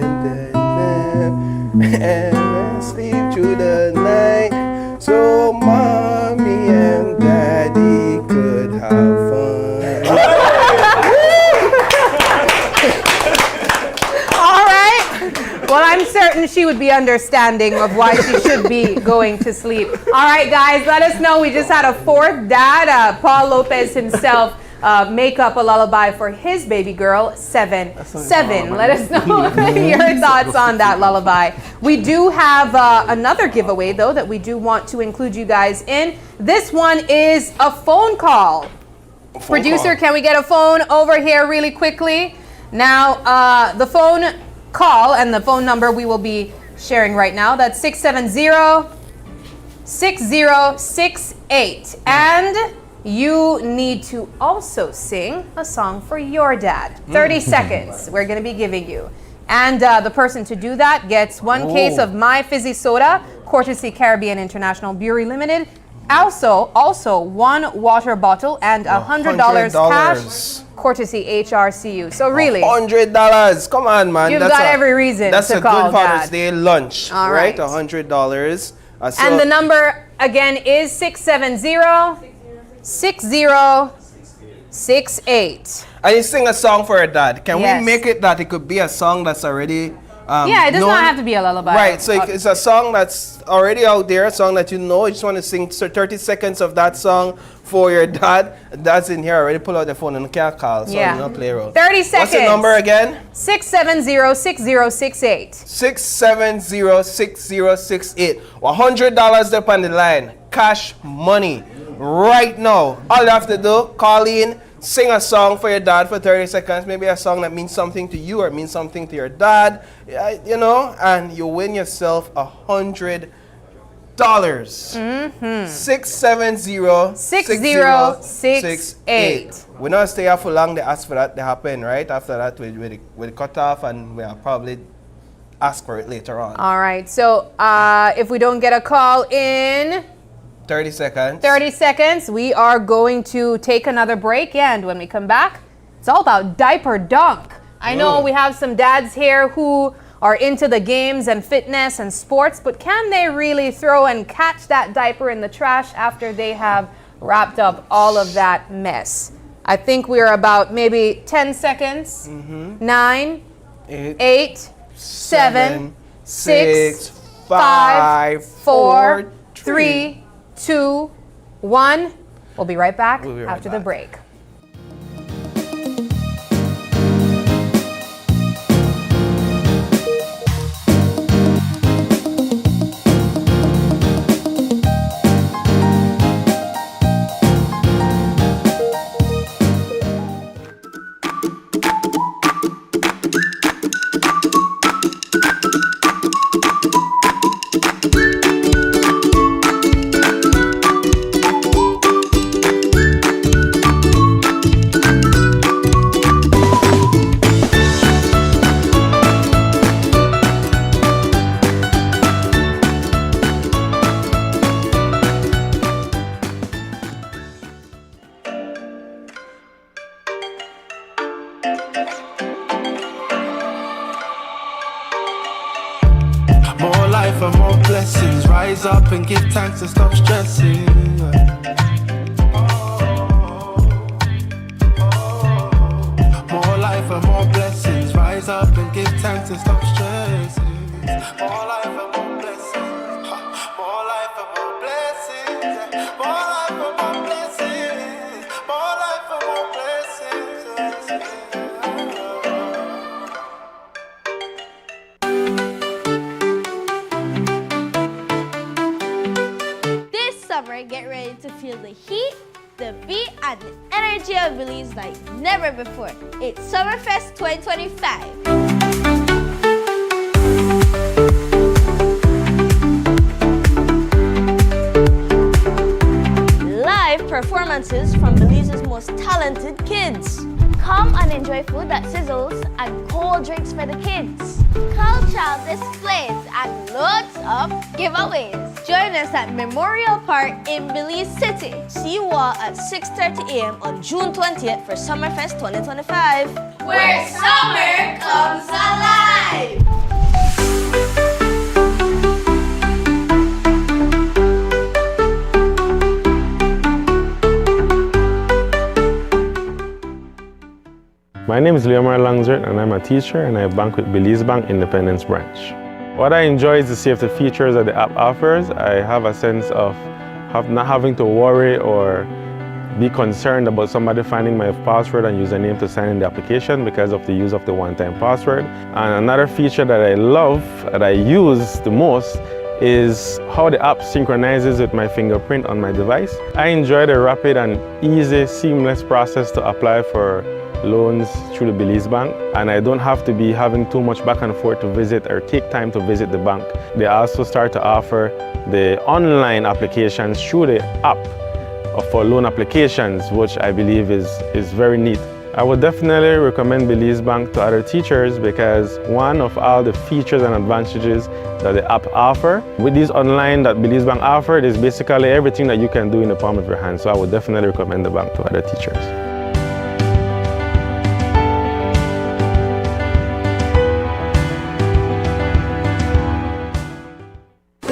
and sleep through the night, so mommy and daddy could have fun. All right. Well, I'm certain she would be understanding of why she should be going to sleep. All right, guys, let us know. We just had a 4th dad, Paul Lopez himself. Make up a lullaby for his baby girl, 7. Let us know your thoughts on that lullaby. We do have another giveaway, though, that we do want to include you guys in. This one is a phone call. Producer, can we get a phone over here really quickly? Now, the phone call and the phone number we will be sharing right now, that's 670-6068. And you need to also sing a song for your dad. 30 seconds we're going to be giving you. And the person to do that gets 1 case of My Fizzy Soda, courtesy Caribbean International Brewery Limited. Also 1 water bottle and $100 cash, courtesy HRCU. So really, $100. Come on, man. You've got every reason to call That's a good Father's Dad. Day lunch, All right? right. $100. And the number again is 670-6068. And you sing a song for a dad. Can Yes. we make it that it could be a song that's already Yeah, it does not have to be a lullaby. Right, so it's a song that's already out there, a song that you know. You just want to sing 30 seconds of that song for your dad. Dad's in here already. Pull out the phone and can't call, so you don't play around. 30 seconds. What's the number again? 670-6068. 670-6068. $100 up on the line. Cash money. Right now. All you have to do, call in, sing a song for your dad for 30 seconds. Maybe a song that means something to you or means something to your dad. You know, and you win yourself $100. 670-6068. We don't stay here for long. They ask for that. They happen right after that. We cut off and we'll probably ask for it later on. All right. So if we don't get a call in 30 seconds. 30 seconds, we are going to take another break. And when we come back, it's all about diaper dunk. I know we have some dads here who are into the games and fitness and sports, but can they really throw and catch that diaper in the trash after they have wrapped up all of that mess? I think we're about maybe 10 seconds. 9, 8, 7, 6, 5, 4, 3, 2, 1. We'll be right back after the break. More life and more blessings. Rise up and give thanks and stop stressing. More life and more blessings. Rise up and give thanks and stop stressing. More life and more blessings. More life and more blessings. More life and more blessings. More life and more blessings. Summer, get ready to feel the heat, the beat, and the energy of Belize like never before. It's Summerfest 2025. Live performances from Belize's most talented kids. Come and enjoy food that sizzles and cold drinks for the kids. Cultural displays and loads of giveaways. Join us at Memorial Park in Belize City. See you all at 6:30 a.m. on June 20th for Summerfest 2025. Where summer comes alive! My name is Leomar Langsert and I'm a teacher and I bank with Belize Bank Independence Branch. What I enjoy is the safety features that the app offers. I have a sense of not having to worry or be concerned about somebody finding my password and username to sign in the application because of the use of the one-time password. And another feature that I love, that I use the most, is how the app synchronizes with my fingerprint on my device. I enjoy the rapid and easy, seamless process to apply for loans through the Belize Bank, and I don't have to be having too much back and forth to visit or take time to visit the bank. They also start to offer the online applications through the app for loan applications, which I believe is very neat. I would definitely recommend Belize Bank to other teachers because one of all the features and advantages that the app offer. With these online that Belize Bank offered is basically everything that you can do in the palm of your hand. So I would definitely recommend the bank to other teachers.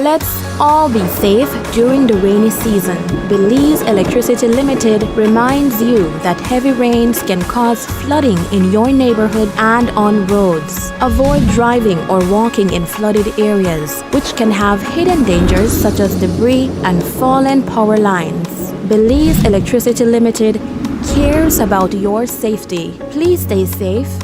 Let's all be safe during the rainy season. Belize Electricity Limited reminds you that heavy rains can cause flooding in your neighborhood and on roads. Avoid driving or walking in flooded areas, which can have hidden dangers such as debris and fallen power lines. Belize Electricity Limited cares about your safety. Please stay safe.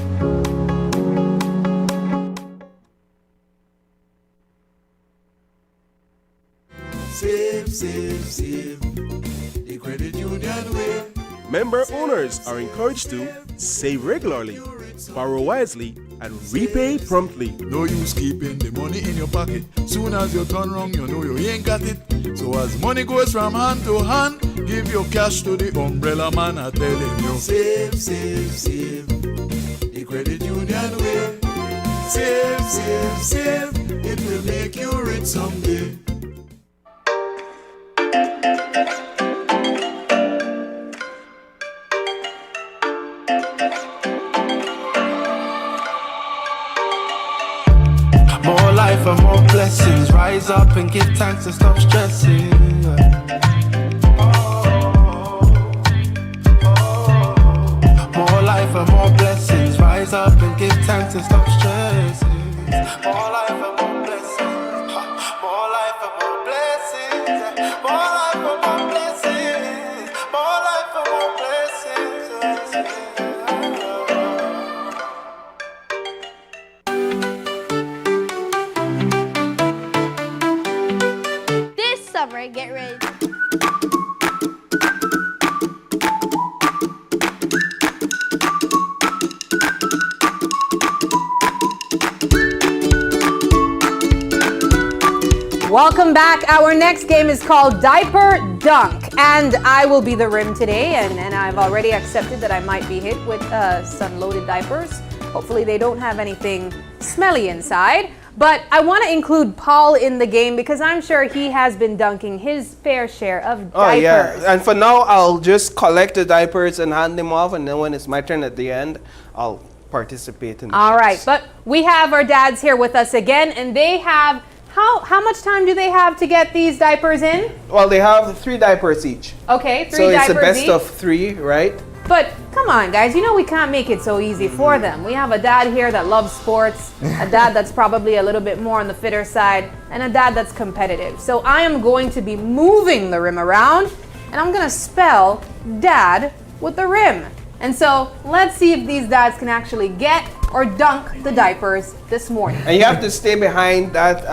Save the credit union way. Member owners are encouraged to save regularly, borrow wisely, and repay promptly. No use keeping the money in your pocket. Soon as you turn wrong, you know you ain't got it. So as money goes from hand to hand, give your cash to the umbrella man. I'm telling you. Save the credit union way. Save. It will make you rich someday. More life and more blessings. Rise up and give thanks and stop stressing. More life and more blessings. Rise up and give thanks and stop stressing. More life and more blessings. More life and more blessings. More life and more blessings. More life and more blessings. Summer, get ready. Welcome back. Our next game is called Diaper Dunk, and I will be the rim today, and I've already accepted that I might be hit with some loaded diapers. Hopefully they don't have anything smelly inside. But I want to include Paul in the game because I'm sure he has been dunking his fair share of diapers. Oh, yeah. And for now, I'll just collect the diapers and hand them off. And then when it's my turn at the end, I'll participate in the All shots. right. But we have our dads here with us again. And they have, how much time do they have to get these diapers in? Well, they have 3 diapers each. Okay, 3 so diapers it's a best each. of 3, right? But come on, guys, you know we can't make it so easy for them. We have a dad here that loves sports, a dad that's probably a little bit more on the fitter side, and a dad that's competitive. So I am going to be moving the rim around, and I'm going to spell dad with the rim. And so let's see if these dads can actually get or dunk the diapers this morning. And you have to stay behind that.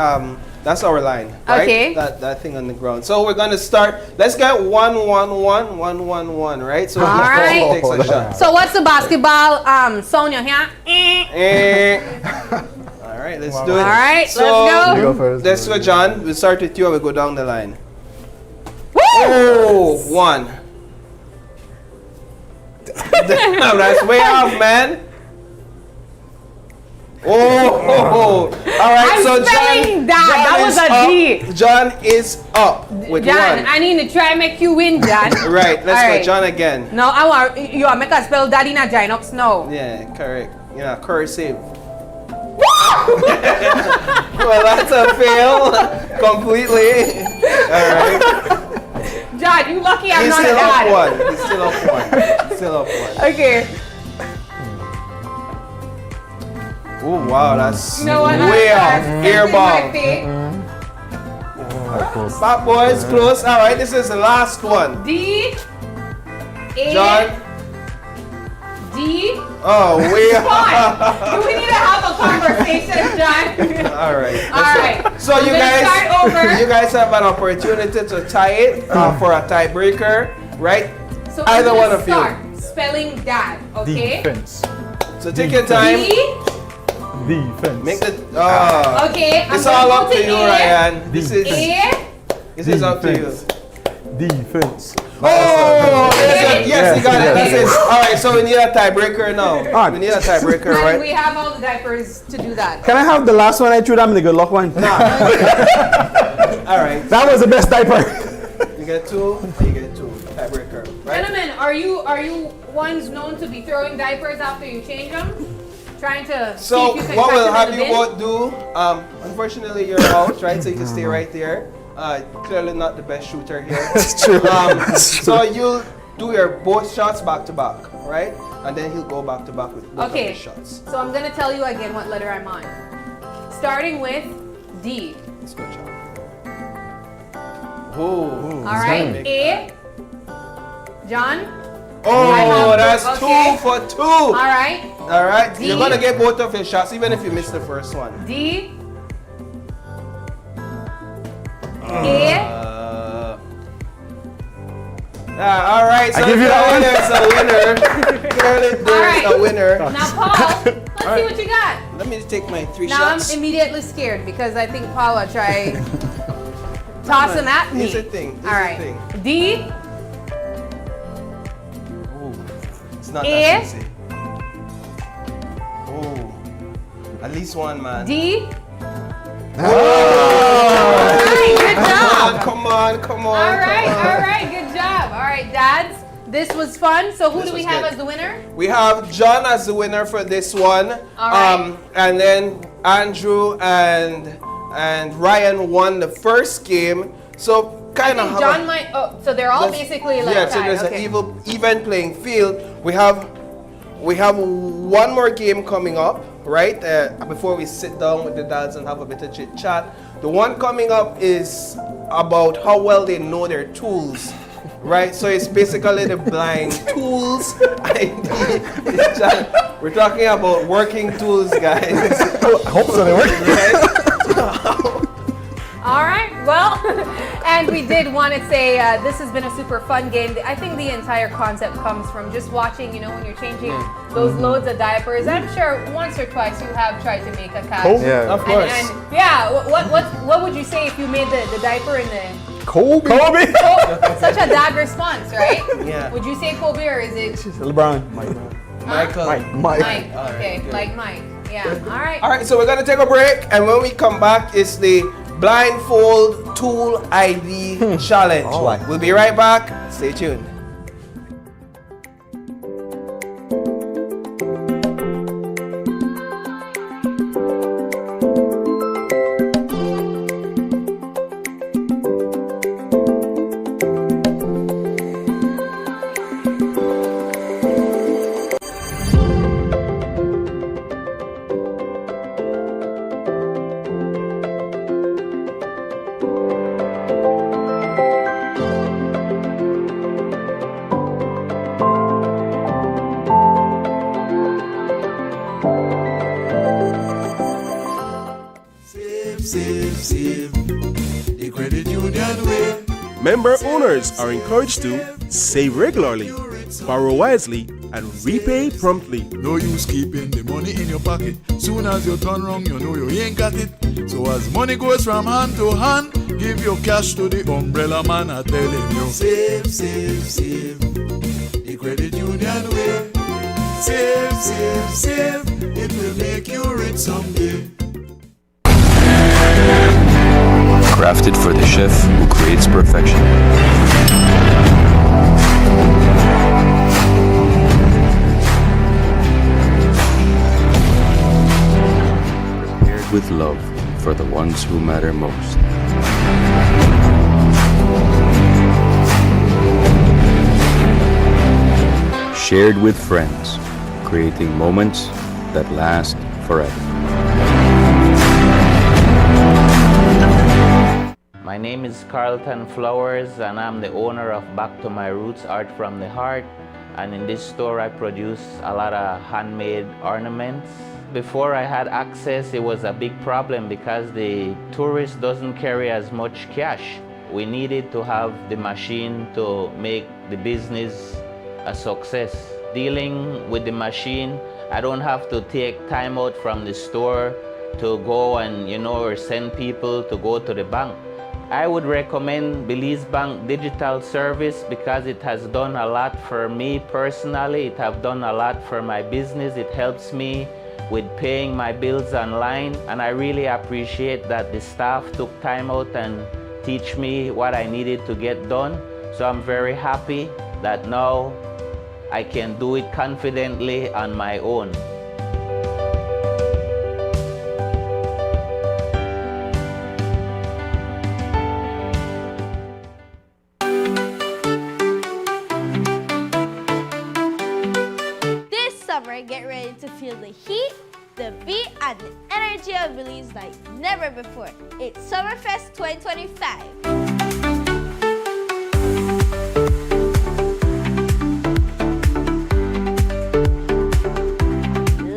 That's our line, right? Okay. That thing on the ground. So we're gonna start. Let's get 1, 1, 1, 1, 1, 1, right? So all right. takes a shot. So what's the basketball Sonia here? All right, let's do it. All right, so, let's go. Let's go, John. We'll start with you and we'll go down the line. Woo! Oh, 1. Damn, that's way off, man. Oh, all right. I'm so spelling John, that was a D. John is up with John, 1. I need to try make you win, John. Right, let's All go right. John again. No, I want you want make us spell daddy in a Ginox now. Yeah, correct. Yeah, cursive. Well, that's a fail completely. All right. John, you lucky I'm He's not a still dad. up 1. He's still up 1. Still up 1. Okay. Oh wow, that's You know what? way off. Air ball. ball. Back boys, close. All right, this is the last one. D. A. John. D. Oh, way off. Come on. Do we need to have a conversation, John? All right. All right. So you Let's guys, start over. you guys have an opportunity to tie it for a tiebreaker, right? So Either I'm one gonna of you. start spelling dad, okay? Defense. So take your time. D. Defense. Make the. Oh. Okay, I'm It's gonna all go up to to you, A. Ryan. This is. A. This is up to you. Defense. Oh, yes, he got it. Yes. That's it. All right, so we need a tiebreaker now. We need a tiebreaker, And right? we have all the diapers to do that. Can I have the last one I threw down in the good luck one? All right. That was the best diaper. You get 2. You get 2. Tiebreaker, right? Gentlemen, are you ones known to be throwing diapers after you change them? trying to. So see if you can what catch we'll him have in you the bin. both do, unfortunately you're out, right? So you can stay right there. Clearly not the best shooter here. It's true. So you'll do your both shots back to back, right? And then he'll go back to back with both of Okay. his shots. So I'm gonna tell you again what letter I'm on. Starting with D. Let's go, John. Oh. All right. A. John. Oh, that's okay. 2 for 2. All right. All right. D. You're gonna get both of your shots, even if you miss the first one. D. A. All right. So I give you that one. there's a winner. Clearly, there's a winner. Now, Paul, let's see what you got. Let me take my 3 Now shots. I'm immediately scared because I think Paula tried toss him at me. Here's the thing. All right. D. It's not A. that easy. Oh, at least one, man. D. Oh. All right, good job. Come on. All right, good job. All right, dads, this was fun. So who This do we was have good. as the winner? We have John as the winner for this one. All right. And then Andrew and Ryan won the first game. So kind of John might. Oh, so they're all basically like yeah. So tied. there's Okay. an even playing field. We have one more game coming up, right? Before we sit down with the dads and have a bit of chit chat. The one coming up is about how well they know their tools, right? So it's basically the blind tools ID. We're talking about working tools, guys. I hope so. They work. All right. Well, and we did want to say this has been a super fun game. I think the entire concept comes from just watching, you know, when you're changing those loads of diapers. I'm sure once or twice you have tried to make a catch. Yeah, of course. And yeah, what would you say if you made the diaper in the Kobe. such a dad response, right? Yeah. Would you say Kobe or is it LeBron. Michael. Mike. Mike? All right, Okay, good. like Mike. Yeah. All right. All right, so we're gonna take a break, and when we come back, it's the blindfold tool ID challenge. Oh. We'll be right back. Stay tuned. Save. The credit union way. Member owners are encouraged to save regularly, borrow wisely, and repay promptly. No use keeping the money in your pocket. Soon as you turn wrong, you know you ain't got it. So as money goes from hand to hand, give your cash to the umbrella man. I telling you, save. The credit union way. Save. It will make you rich someday. Crafted for the chef who creates perfection. Prepared with love for the ones who matter most. Shared with friends, creating moments that last forever. My name is Carlton Flowers and I'm the owner of Back to My Roots Art from the Heart, and in this store I produce a lot of handmade ornaments. Before I had access, it was a big problem because the tourist doesn't carry as much cash. We needed to have the machine to make the business a success. Dealing with the machine, I don't have to take time out from the store to go and or send people to go to the bank. I would recommend Belize Bank Digital Service because it has done a lot for me personally. It has done a lot for my business. It helps me with paying my bills online, and I really appreciate that the staff took time out and teach me what I needed to get done. So I'm very happy that now I can do it confidently on my own. summer, get ready to feel the heat, the beat, and the energy of Belize like never before. It's Summerfest 2025.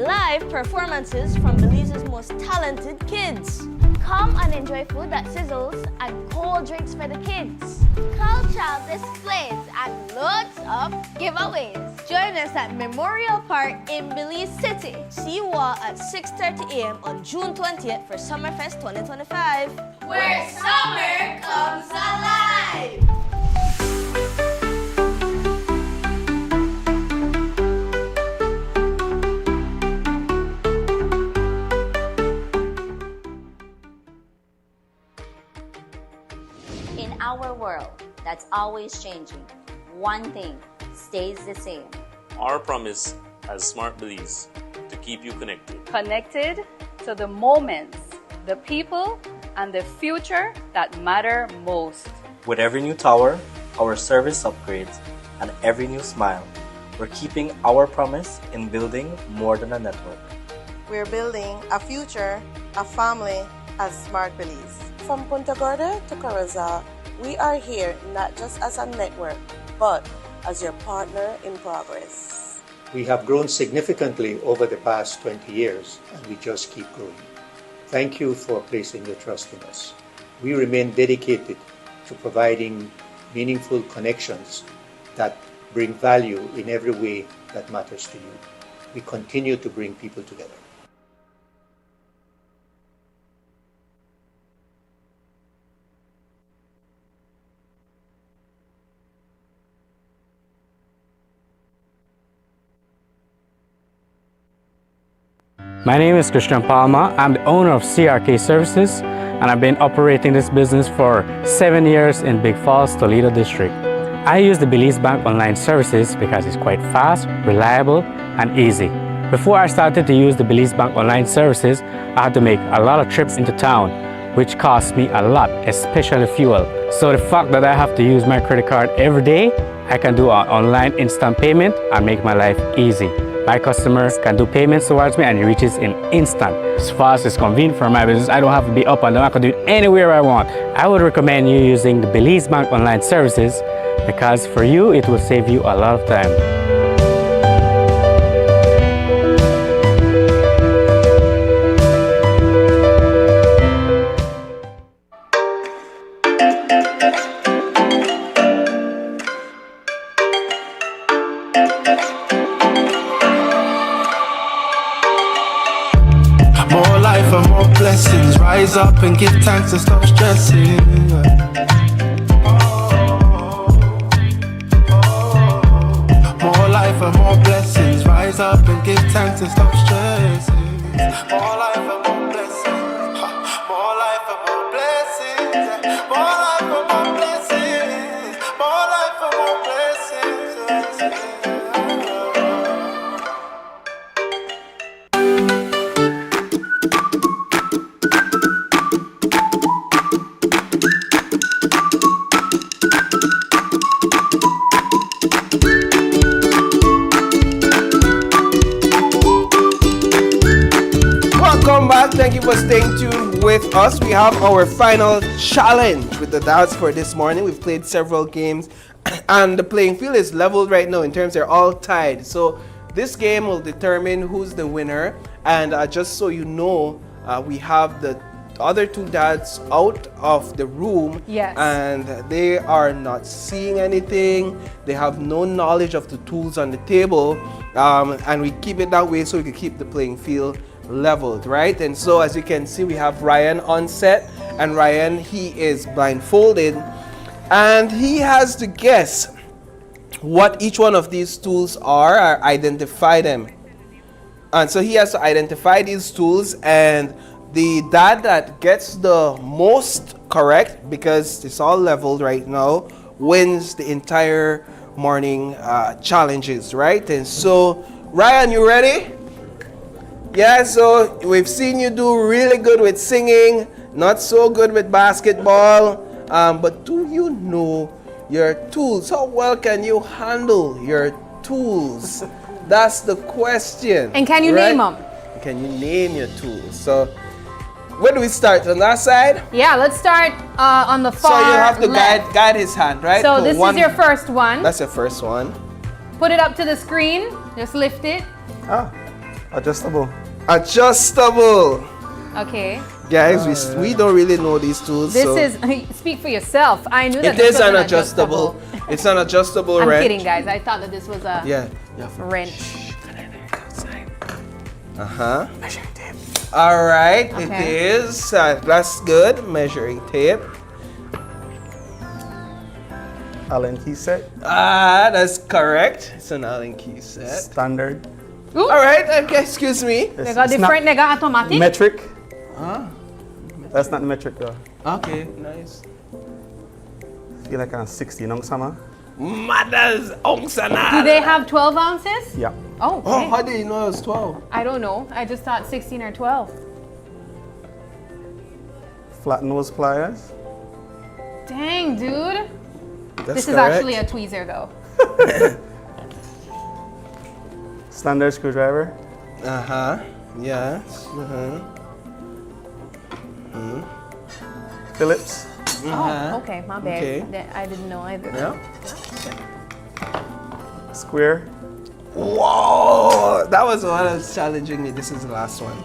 Live performances from Belize's most talented kids. Come and enjoy food that sizzles and cold drinks for the kids. Cultural displays and loads of giveaways. Join us at Memorial Park in Belize City. See you all at 6:30 a.m. on June 20th for Summerfest 2025. Where summer comes alive! In our world that's always changing, one thing stays the same. Our promise as Smart Belize to keep you connected. Connected to the moments, the people, and the future that matter most. With every new tower, our service upgrades, and every new smile, we're keeping our promise in building more than a network. We're building a future, a family as Smart Belize. From Punta Gorda to Carrizal, we are here not just as a network, but as your partner in progress. We have grown significantly over the past 20 years, and we just keep growing. Thank you for placing your trust in us. We remain dedicated to providing meaningful connections that bring value in every way that matters to you. We continue to bring people together. My name is Christian Palma. I'm the owner of CRK Services, and I've been operating this business for 7 years in Big Falls, Toledo District. I use the Belize Bank online services because it's quite fast, reliable, and easy. Before I started to use the Belize Bank online services, I had to make a lot of trips into town, which cost me a lot, especially fuel. So the fact that I have to use my credit card every day, I can do an online instant payment and make my life easy. My customers can do payments towards me and it reaches in instant. It's fast, it's convenient for my business. I don't have to be up and down. I can do it anywhere I want. I would recommend you using the Belize Bank online services because for you, it will save you a lot of time. Blessings, rise up and give thanks and stop stressing. More life and more blessings, rise up and give thanks and stop stressing. More life and more blessings, more life and more blessings, more life and more blessings, more life and more blessings. Thank you for staying tuned with us. We have our final challenge with the dads for this morning. We've played several games and the playing field is leveled right now in terms they're all tied. So this game will determine who's the winner. And just so you know, we have the other two dads out of the room. Yes. And they are not seeing anything. They have no knowledge of the tools on the table. And we keep it that way so we can keep the playing field leveled, right? And so as you can see, we have Ryan on set, and Ryan, he is blindfolded and he has to guess what each one of these tools are or identify them. And so he has to identify these tools, and the dad that gets the most correct, because it's all leveled right now, wins the entire morning challenges, right? And so Ryan, you ready? Yeah, so we've seen you do really good with singing, not so good with basketball, but do you know your tools? How well can you handle your tools? That's the question. And can you name them? Can you name your tools? So, where do we start? On that side? Yeah, let's start on the far So you have to left. guide his hand, right? So Put this is your first one. That's your first one. Put it up to the screen. Just lift it. Ah, adjustable. Adjustable. Okay. Guys, we don't really know these tools. This so is, speak for yourself. I knew that it this is was an adjustable. It's an adjustable I'm wrench. kidding, guys. I thought that this was a wrench. Uh-huh. Measuring tape. All right, it is. That's good. Measuring tape. Allen key set. Ah, that's correct. It's an Allen key set. Standard. All right. Okay, excuse me. They got different. They got automatic. Metric. Ah. That's not metric though. Okay, nice. Feel like I'm 16 on summer. Mother's ongsana. Do they have 12 ounces? Yeah. Oh, okay. Oh, how do you know it's 12? I don't know. I just thought 16 or 12. Flat nose pliers. Dang, dude. That's this is correct. actually a tweezer, though. Standard screwdriver. Uh-huh. Yes. Uh-huh. Phillips. Oh, okay. My bad. Okay. I didn't know either. Yeah. Square. Whoa! That was what was challenging me. This is the last one.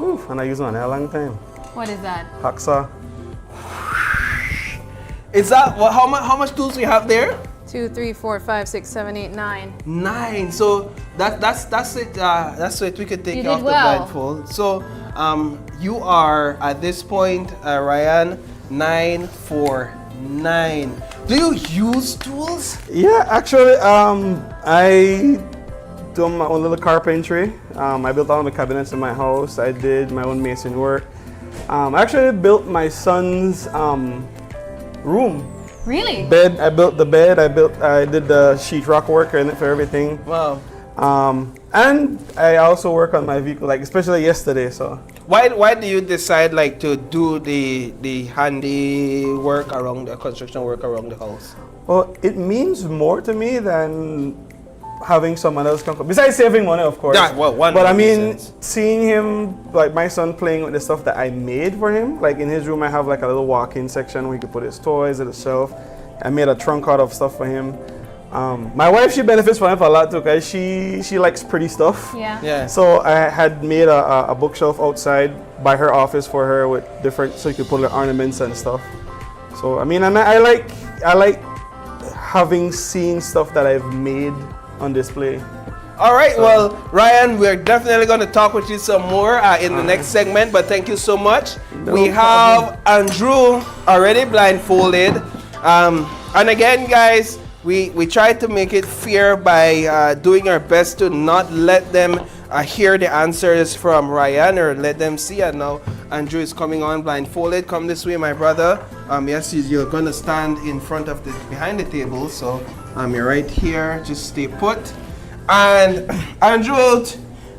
Oof, and I use one a long time. What is that? Hacksaw. Is that how much tools we have there? 2, 3, 4, 5, 6, 7, 8, 9. 9. So that's it. That's it. We could take You you off did the well. blindfold. So you are at this point, Ryan, 9 for 9. Do you use tools? Yeah, actually, I do my own little carpentry. I built all my cabinets in my house. I did my own mason work. I actually built my son's room. Really? Bed. I built the bed. I did the sheetrock work in it for everything. Wow. And I also work on my vehicle, like especially yesterday. So. Why do you decide like to do the handy work around the construction work around the house? Well, it means more to me than having someone else come. Besides saving money, of course. Yeah, well, but I mean, seeing him, like my son playing with the stuff that I made for him. Like in his room, I have like a little walk-in section where he could put his toys at the shelf. I made a trunk out of stuff for him. My wife, she benefits from it a lot too, because she likes pretty stuff. Yeah. So I had made a bookshelf outside by her office for her with different, so you could put her ornaments and stuff. So I mean, and I like having seen stuff that I've made on display. All right, well, Ryan, we're definitely going to talk with you some more in the next segment, but thank you so much. We have Andrew already blindfolded. And again, guys, we try to make it fair by doing our best to not let them hear the answers from Ryan or let them see. And now Andrew is coming on blindfolded. Come this way, my brother. Yes, you're going to stand in front of behind the table. So you're right here. Just stay put. And Andrew,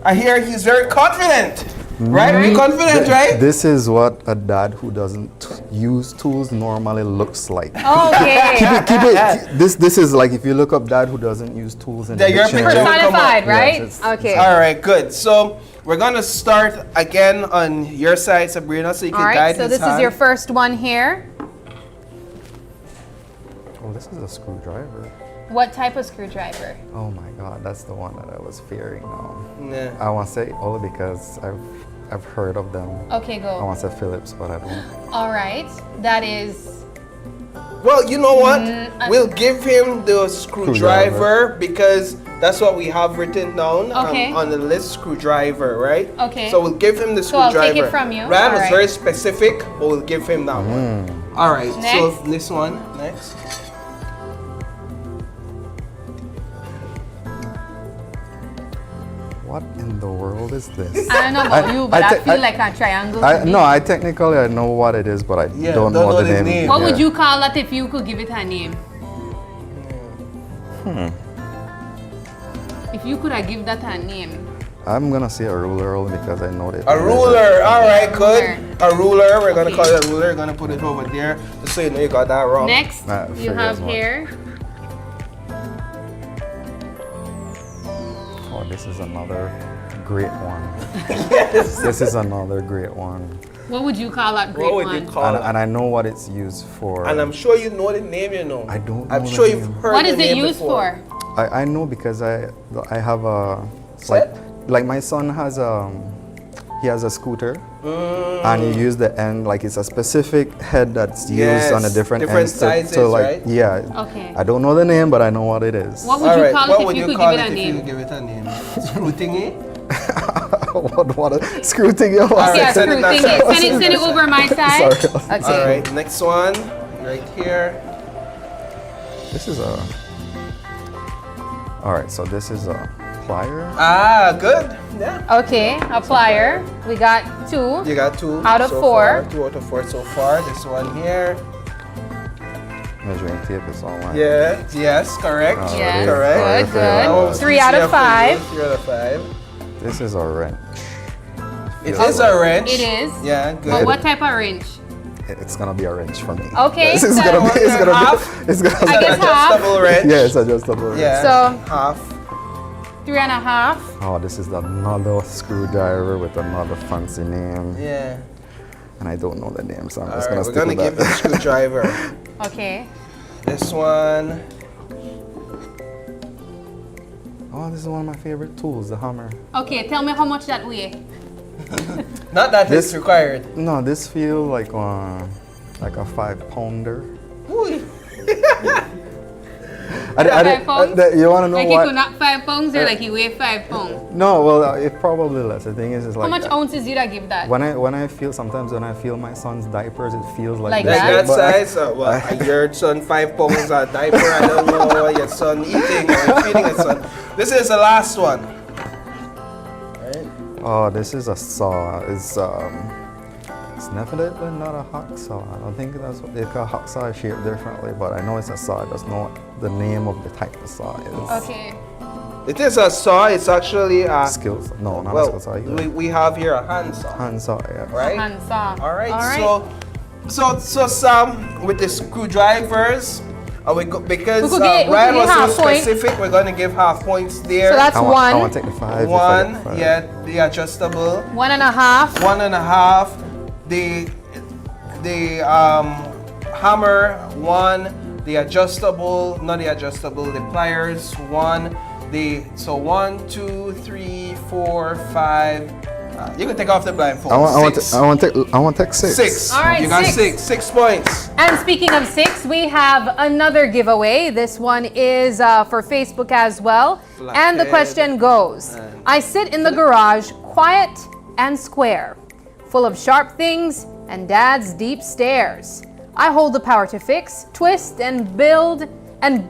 I hear he's very confident. Right? You're confident, right? This is what a dad who doesn't use tools normally looks like. Okay. keep it. This is like if you look up dad who doesn't use tools in the your dictionary. picture will come up. Personified, right? Yes, Okay. All right, good. So we're gonna start again on your side, Sabrina, so you can All right, guide so his this hand. is your first one here. Oh, this is a screwdriver. What type of screwdriver? Oh my God, that's the one that I was fearing. Nah. I want to say only because I've heard of them. Okay, go. I want to say Phillips, but I don't. All right, that is. Well, you know what? We'll give him the screwdriver because that's what we have written down Okay. on the list, screwdriver, right? Okay. So we'll give him the So I'll screwdriver. take it from you. Ryan was All right. very specific, but we'll give him that one. All right, so Next. this one, next. What in the world is this? I don't know about you, but I feel like a triangle. to me. No, I technically I know what it is, but I don't know the name. What would you call that if you could give it a name? If you could have give that a name. I'm gonna say a ruler only because I know that. A ruler, all right, good. A ruler, we're gonna call it a ruler. We're gonna put it over there, just so you know you got that wrong. Next, you have here. Oh, this is another great one. Yes. This is another great one. What would you call that great one? And I know what it's used for. And I'm sure you know the name, you know. I don't know I'm the sure name. you've heard What the is it name used before. for? I know because I have a Set? like my son has he has a scooter and you use the end like it's a specific head that's used on a different end sizes, to like right? yeah. Okay. I don't know the name but I know what it is. What would you call it if you could give it a if name? you give it a name? Screw thingy? what a screw thingy. Okay, a screw thingy. Send it over my side. Sorry. Okay. All right, next one, right here. This is a. All right, so this is a plier. Ah, good. Yeah. Okay, a plier. We got 2. You got 2 out of so 4. Far. 2 out of 4 so far. This one here. Measuring tape is all right. Yeah. Yes. Correct. Yes. Correct. Good. 3 out of 5. 3 out of 5. This is a wrench. It is a wrench. It is. Yeah. Good. But what type of wrench? It's gonna be a wrench for me. Okay. It's gonna be. It's gonna be. I guess half. Adjustable wrench. Yeah, it's adjustable wrench. Yeah. So half. 3.5. Oh, this is another screwdriver with another fancy name. Yeah. And I don't know the name, so I'm All just right, gonna we're stick gonna with give that. the screwdriver. Okay. This one. Oh, this is one of my favorite tools, the hammer. Okay, tell me how much that weigh. Not that this required. No, this feels like a 5-pounder. You wanna know like what? Like you not 5 pounds or like you weigh 5 pounds? No, well, it probably less. The thing is like How much ounces did I give that? when I feel sometimes when I feel my son's diapers, it feels like Like this, that? but Size? Well, your son 5 pounds a diaper. I don't know what your son eating or feeding his son. This is the last one. Oh, this is a saw. It's definitely not a hacksaw. I don't think that's what they call hacksaw shaped differently, but I know it's a saw. I just know what the name of the type of saw is. Okay. It is a saw. It's actually a Skills? No, not well, a skill saw either. we have here a hand saw. Hand saw, yeah. Right? Hand saw. All right. All right. So Sam, with the screwdrivers, because We could get Ryan was half so point. specific, we're going to give half points there. So that's I one. want to take the 5. if I One, get 5. yeah, the adjustable. 1.5. 1.5. The hammer, 1. The adjustable, not the adjustable, the pliers, 1. So 1, 2, 3, 4, 5. You can take off the blindfold. I want 6. to take 6. 6. All right, You got 6. 6 points. And speaking of 6, we have another giveaway. This one is for Facebook as well. And the question goes, I sit in the garage, quiet and square, full of sharp things and Dad's deep stares. I hold the power to fix, twist and build and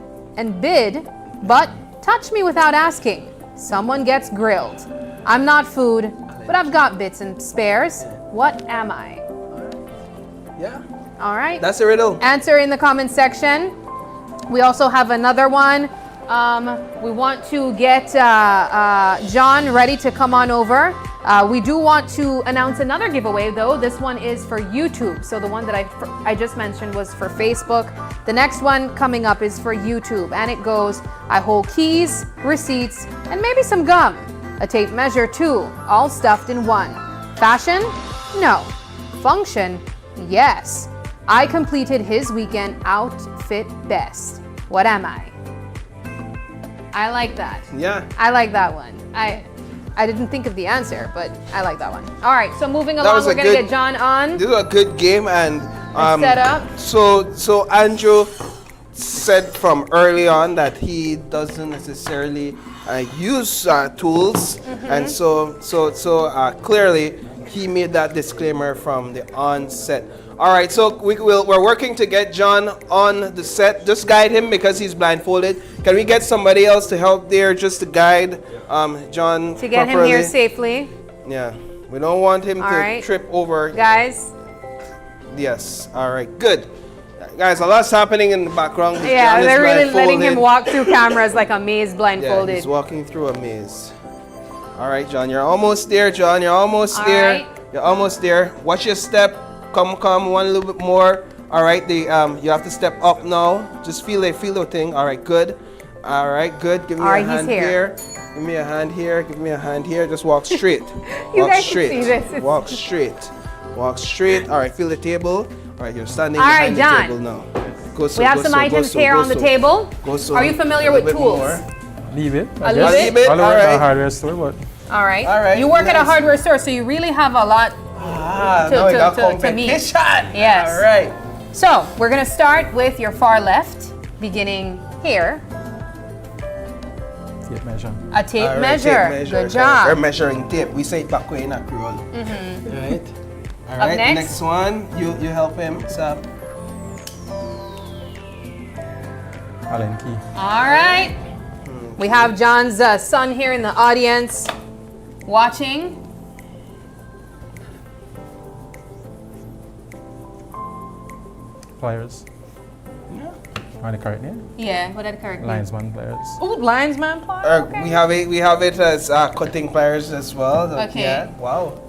bid, but touch me without asking. Someone gets grilled. I'm not food, but I've got bits and spares. What am I? Yeah. All right. That's the riddle. Answer in the comment section. We also have another one. We want to get John ready to come on over. We do want to announce another giveaway though. This one is for YouTube. So the one that I just mentioned was for Facebook. The next one coming up is for YouTube, and it goes, I hold keys, receipts, and maybe some gum. A tape measure too, all stuffed in one. Fashion? No. Function? Yes. I completed his weekend outfit best. What am I? I like that. Yeah. I like that one. I didn't think of the answer, but I like that one. All right, so moving That along, was a we're gonna good- get John on. This is a good game and set up. So Andrew said from early on that he doesn't necessarily use tools, and so clearly he made that disclaimer from the onset. All right, so we're working to get John on the set. Just guide him because he's blindfolded. Can we get somebody else to help there just to guide John To get properly? him here safely. Yeah, we don't want him All to right. trip over. Guys. Yes. All right. Good. Guys, a lot's happening in the background. Yeah, John is they're really letting him blindfolded. walk through cameras like a maze Yeah, blindfolded. he's walking through a maze. All right, John, you're almost there. John, you're almost All there. right. You're almost there. Watch your step. Come, one little bit more. All right, you have to step up now. Just feel the thing. All right, good. All right, good. Give me All a right, he's hand here. here. Give me a hand here. Give me a hand here. Just walk straight. You Walk guys straight. can see this. Walk straight. Walk straight. All right, feel the table. All right, you're standing All right, behind John. the table now. Go so, We have go some so, items go so, here go on the so. table. Go so. Are you familiar A with little tools? bit more. Leave it. I'll leave it? Leave it? I'll All work at a right. hardware store, but All right. All right, You work at a nice. hardware store, so you really have a lot Now we got to meet. competition. Yes. All right. So we're gonna start with your far left, beginning here. tape measure. A tape All right, measure. tape Good So job. we're measuring tape. We say it back way in a Creole. Right. All Up right. next. Next one. You help him, Sam. Allen key. All right. We have John's son here in the audience watching. Pliers. Are they correct, yeah? Yeah, what did the correct name? Linesman pliers. Ooh, linesman pliers. Okay. We have it as cutting pliers as well. Okay. Yeah. Wow.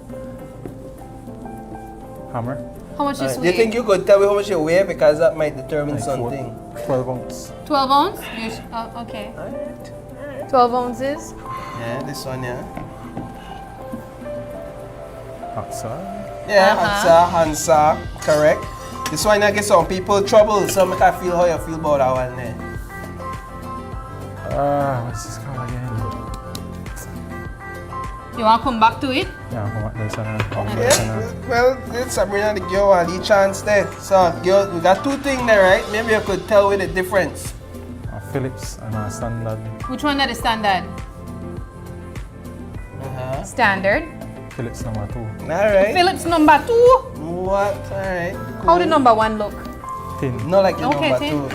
Hammer. How much is Do you think you could tell me how much you weigh, because that might determine Like something? 12 ounce. 12 ounce? Okay. 12 ounces. Yeah, this one, yeah. Hacksaw. Yeah, Hansa, correct. This one I get some people trouble, so I can feel how you feel about that one there. What's this called again? You want to come back to it? Yeah, come on, there's an Well, it's Sabrina the girl and the chance there. So, girl, we got two things there, right? Maybe you could tell with the difference. Phillips and a standard. Which one that is standard? Standard. Phillips number 2. Alright. Phillips number 2. What? Alright. How the number 1 look? Thin. Not like the Okay, number thin.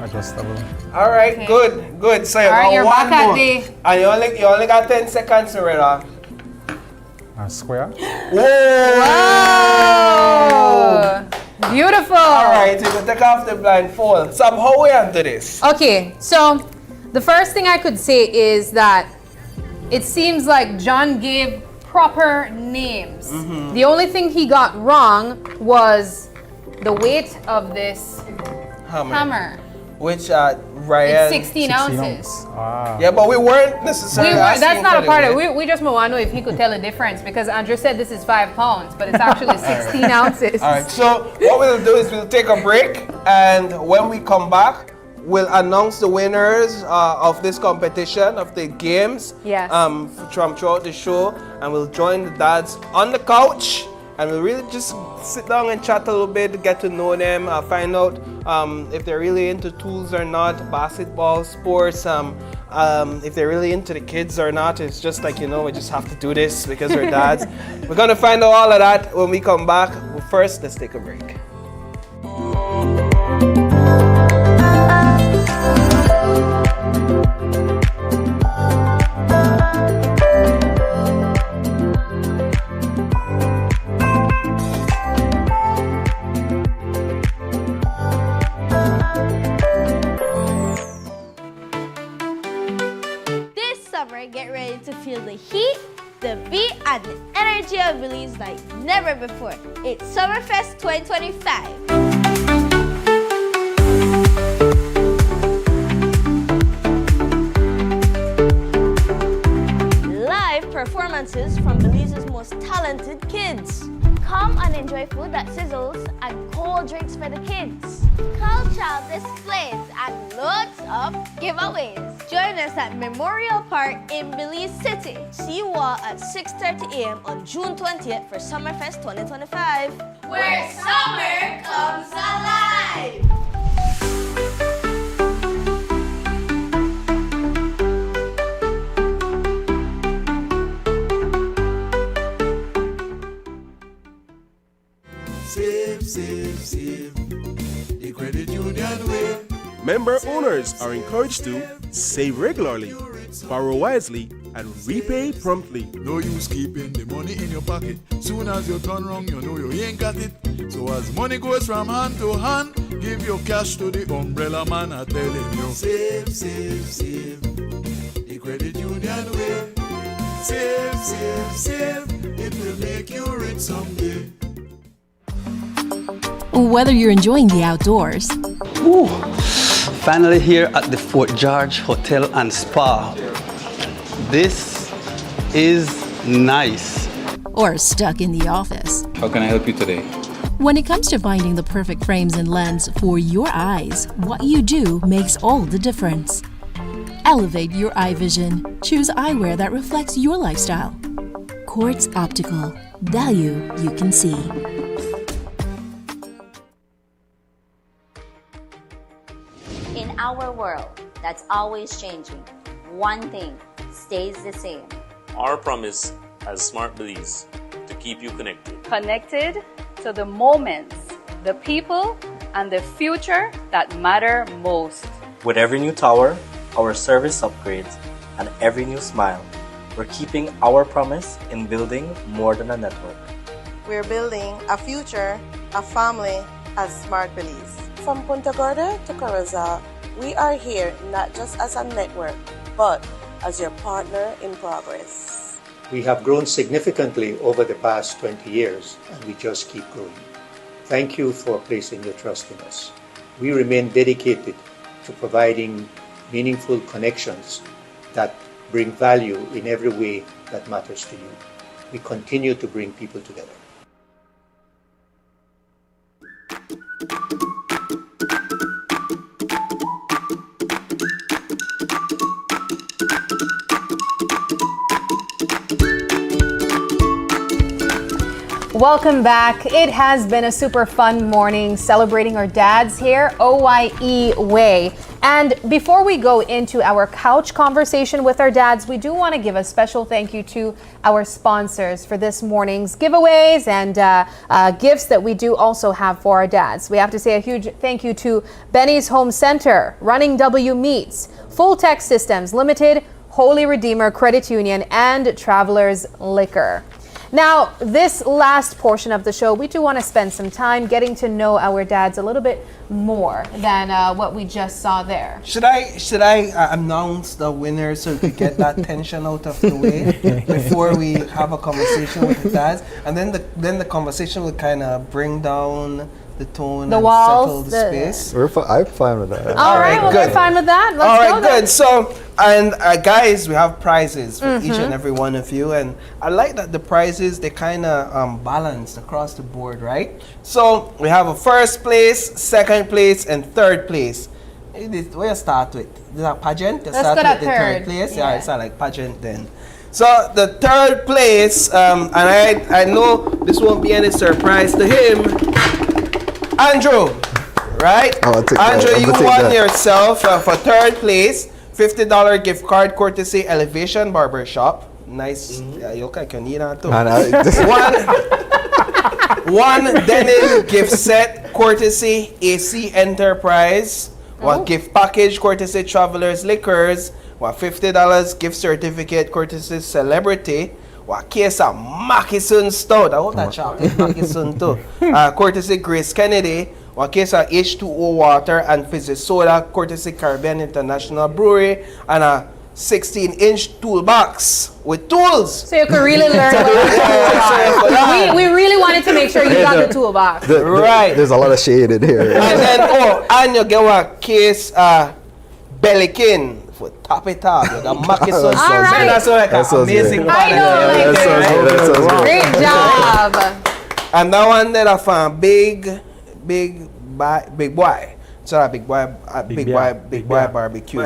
2. Adjustable. Alright, Okay. good. So you Alright, got you're one back at more. the- And you only got 10 seconds to read off. A square. Whoa! Beautiful. Alright, you can take off the blindfold. Sam, how we onto this? Okay, so the first thing I could say is that it seems like John gave proper names. The only thing he got wrong was the weight of this hammer. Which Ryan. It's 16 ounces. Yeah, but we weren't necessarily. That's asking not for a the part of weight. it. We just want to know if he could tell a difference, because Andrew said this is 5 pounds, but it's actually 16 ounces. All right, so what we'll do is we'll take a break, and when we come back, we'll announce the winners of this competition, of the games. Yes. From throughout the show, and we'll join the dads on the couch, and we'll really just sit down and chat a little bit, get to know them, find out if they're really into tools or not, basketball, sports, if they're really into the kids or not. It's just like, we just have to do this because we're dads. We're gonna find out all of that when we come back. But first, let's take a break. This summer, get ready to feel the heat, the beat, and the energy of Belize like never before. It's Summerfest 2025. Live performances from Belize's most talented kids. Come and enjoy food that sizzles and cold drinks for the kids. Cultural displays and loads of giveaways. Join us at Memorial Park in Belize City. See you all at 6:30 a.m. on June 20th for Summerfest 2025. Where summer comes alive. Save, save, save. The credit union way. Member owners are encouraged to save regularly, borrow wisely, and repay promptly. No use keeping the money in your pocket. Soon as you turn wrong, you know you ain't got it. So as money goes from hand to hand, give your cash to the umbrella man. I telling you. Save, save, save. The credit union way. Save, save, save. It will make you rich someday. Whether you're enjoying the outdoors finally here at the Fort George Hotel and Spa. This is nice. Or stuck in the office. How can I help you today? When it comes to finding the perfect frames and lens for your eyes, what you do makes all the difference. Elevate your eye vision. Choose eyewear that reflects your lifestyle. Quartz Optical. Value you can see. In our world that's always changing, one thing stays the same. Our promise as Smart Belize to keep you connected. Connected to the moments, the people, and the future that matter most. With every new tower, our service upgrades, and every new smile, we're keeping our promise in building more than a network. We're building a future, a family as Smart Belize. From Punta Gorda to Corozal, we are here not just as a network, but as your partner in progress. We have grown significantly over the past 20 years, and we just keep growing. Thank you for placing your trust in us. We remain dedicated to providing meaningful connections that bring value in every way that matters to you. We continue to bring people together. Welcome back. It has been a super fun morning celebrating our dads here, OYE Way. And before we go into our couch conversation with our dads, we do want to give a special thank you to our sponsors for this morning's giveaways and gifts that we do also have for our dads. We have to say a huge thank you to Benny's Home Center, Running W Meats, Full Tech Systems Limited, Holy Redeemer Credit Union, and Travelers Liquor. Now, this last portion of the show, we do want to spend some time getting to know our dads a little bit more than what we just saw there. Should I announce the winner so we could get that tension out of the way before we have a conversation with the dads? And then the conversation will kind of bring down the tone the and walls, settle the space. I'm fine with that. All right, well, we're fine with that. Let's All right, go then. good. So, and guys, we have prizes for each and every one of you, and I like that the prizes, they kind of balanced across the board, right? So we have a first place, second place, and third place. Where you start with? Is that pageant? Let's go to with the third place. Yeah, it's not like pageant then. So the third place, and I know this won't be any surprise to him. Andrew, right? Andrew, you won yourself for third place, $50 gift card courtesy Elevation Barbershop. Nice. Yeah, you look like you need that too. One denim gift set courtesy AC Enterprise. One gift package courtesy Travelers Liquors. One $50 gift certificate courtesy Celebrity. One case of Mackison Stout. I hope that chocolate Mackison too. Courtesy Grace Kennedy. One case of H2O water and fizzy soda courtesy Caribbean International Brewery. And a 16-inch toolbox with tools. So you could really learn we really wanted to make sure you got the toolbox. Right. There's a lot of shade in here. And then, and you get one case Bellikin. Top it up. You got Mackison. All right. That's like an amazing I know. Great job. And that one that of a big boy. So a big boy barbecue.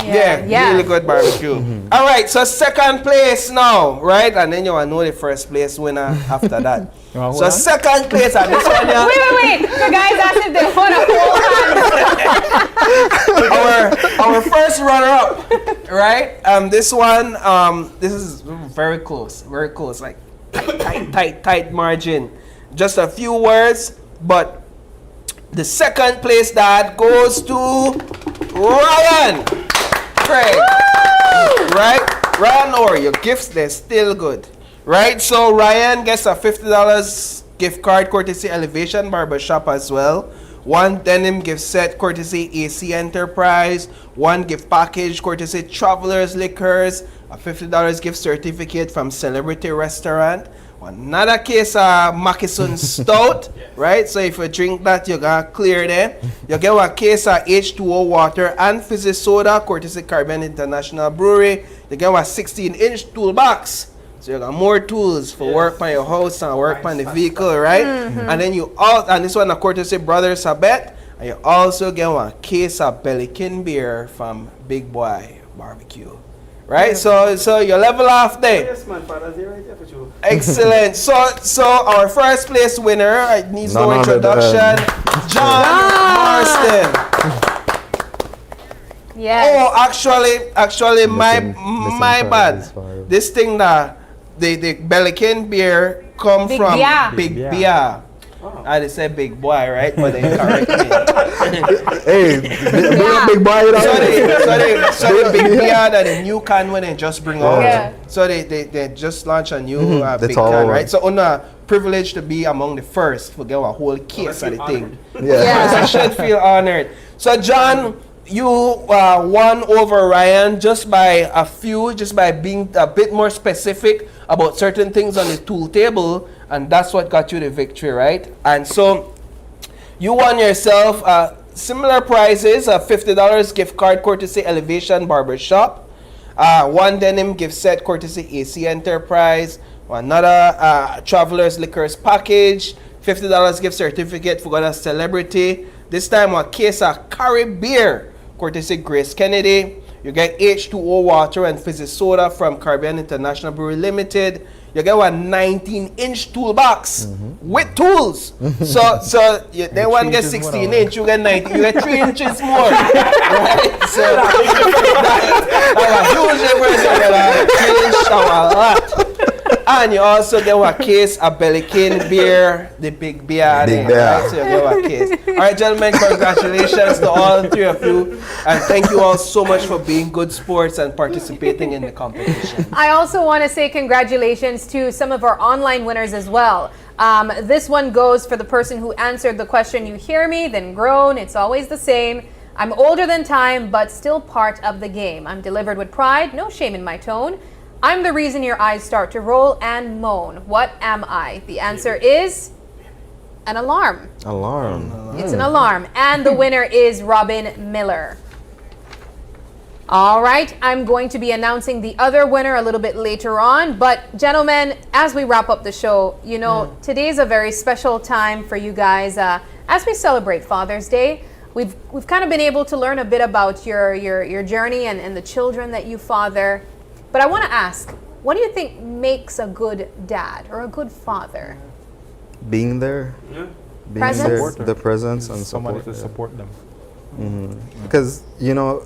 Yeah, really good barbecue. All right, so second place now, right? And then you will know the first place winner after that. So second place, and this one, yeah. Wait. The guys asked if they want to hold our first runner-up, right? This one, this is very close, like tight margin. Just a few words, but the second place that goes to Ryan Craig. Right? Ryan, or your gifts, they're still good. Right? So Ryan gets a $50 gift card courtesy Elevation Barbershop as well. One denim gift set courtesy AC Enterprise. One gift package courtesy Travelers Liquors. A $50 gift certificate from Celebrity Restaurant. Another case of Mackinson Stout, right? So if you drink that, you're gonna clear there. You get a case of H2O water and fizzy soda, courtesy Caribbean International Brewery. You get a 16-inch toolbox. So you got more tools for work on your house and work on the vehicle, right? And then you all, and this one, of courtesy Brothers Sabet. And you also get one case of Bellikin beer from Big Boy Barbecue. Right? So you level off there. Yes, man, Father's Day right there for you. Excellent. So our first place winner needs no introduction. John Marston. Yes. Oh, actually, my bad. This thing that the Bellikin beer come Big from Bia. Big Bia. I just said big boy, right? But they correct me. Hey, big boy. So the Big Bia, that the new can when they just bring out. Yeah. So they just launched a new big all can, over. right? So on a privilege to be among the first to get a whole case of the thing. Yeah. So I should feel honored. So John, you won over Ryan just by being a bit more specific about certain things on the tool table, and that's what got you the victory, right? And so you won yourself similar prizes: a $50 gift card courtesy Elevation Barbershop, one denim gift set courtesy AC Enterprise, another Travelers Liquors package, $50 gift certificate for a celebrity. This time a case of Curry beer courtesy Grace Kennedy. You get H2O water and fizzy soda from Caribbean International Brewery Limited. You get a 19-inch toolbox with tools. So then one gets 16-inch, you get 19, you get 3 inches more. Right? So that's a huge difference. A lot. And you also get a case of Bellikin beer, the Big Beer. Right? So you get a case. All right, gentlemen, congratulations to all three of you. And thank you all so much for being good sports and participating in the competition. I also want to say congratulations to some of our online winners as well. This one goes for the person who answered the question, you hear me, then grown, it's always the same. I'm older than time, but still part of the game. I'm delivered with pride, no shame in my tone. I'm the reason your eyes start to roll and moan. What am I? The answer is an alarm. It's an alarm. And the winner is Robin Miller. All right, I'm going to be announcing the other winner a little bit later on. But gentlemen, as we wrap up the show, you know, today's a very special time for you guys. As we celebrate Father's Day, we've kind of been able to learn a bit about your journey and the children that you father. But I want to ask, what do you think makes a good dad or a good father? Being there. Being Presence? there, the presence and somebody support. to support them. Because, you know,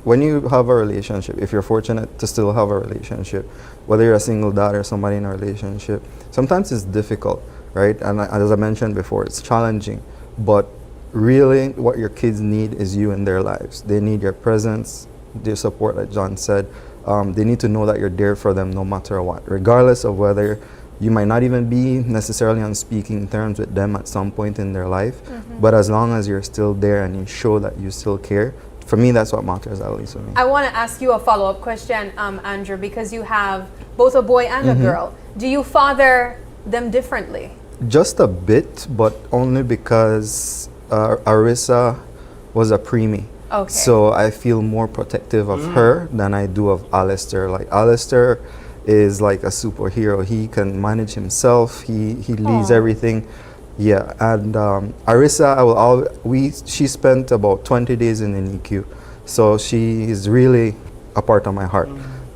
when you have a relationship, if you're fortunate to still have a relationship, whether you're a single dad or somebody in a relationship, sometimes it's difficult, right? And as I mentioned before, it's challenging. But really, what your kids need is you in their lives. They need your presence, their support, like John said. They need to know that you're there for them no matter what, regardless of whether you might not even be necessarily on speaking terms with them at some point in their life. But as long as you're still there and you show that you still care, for me, that's what matters, at least for me. I want to ask you a follow-up question, Andrew, because you have both a boy and a girl. Do you father them differently? Just a bit, but only because Arissa was a preemie. Okay. So I feel more protective of her than I do of Alistair. Like Alistair is like a superhero. He can manage himself. He leads everything. Yeah, and Arissa, she spent about 20 days in the NICU, so she is really a part of my heart.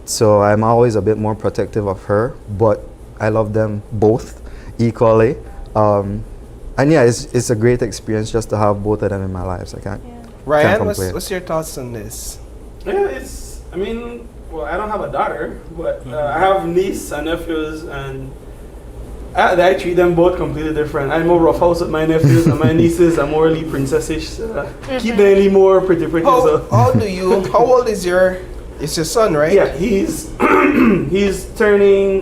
So I'm always a bit more protective of her, but I love them both equally. And yeah, it's a great experience just to have both of them in my lives. I can't. Ryan, what's your thoughts on this? Yeah, well, I don't have a daughter, but I have niece and nephews, and I treat them both completely different. I'm more rough house with my nephews, and my nieces are more really princessish. Keep them really more pretty. How old is your son, right? Yeah, he's he's 3.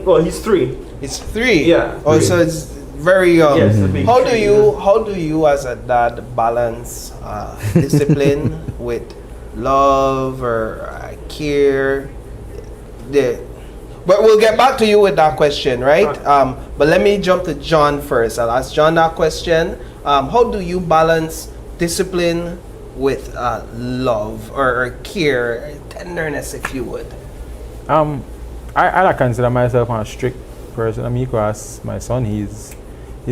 He's 3? Yeah. Oh, so it's very young. Yes, How do you as a dad balance discipline with love or care? But we'll get back to you with that question, right? But let me jump to John first. I'll ask John that question. How do you balance discipline with love or care, tenderness, if you would? I don't consider myself a strict person. I mean, because my son, he's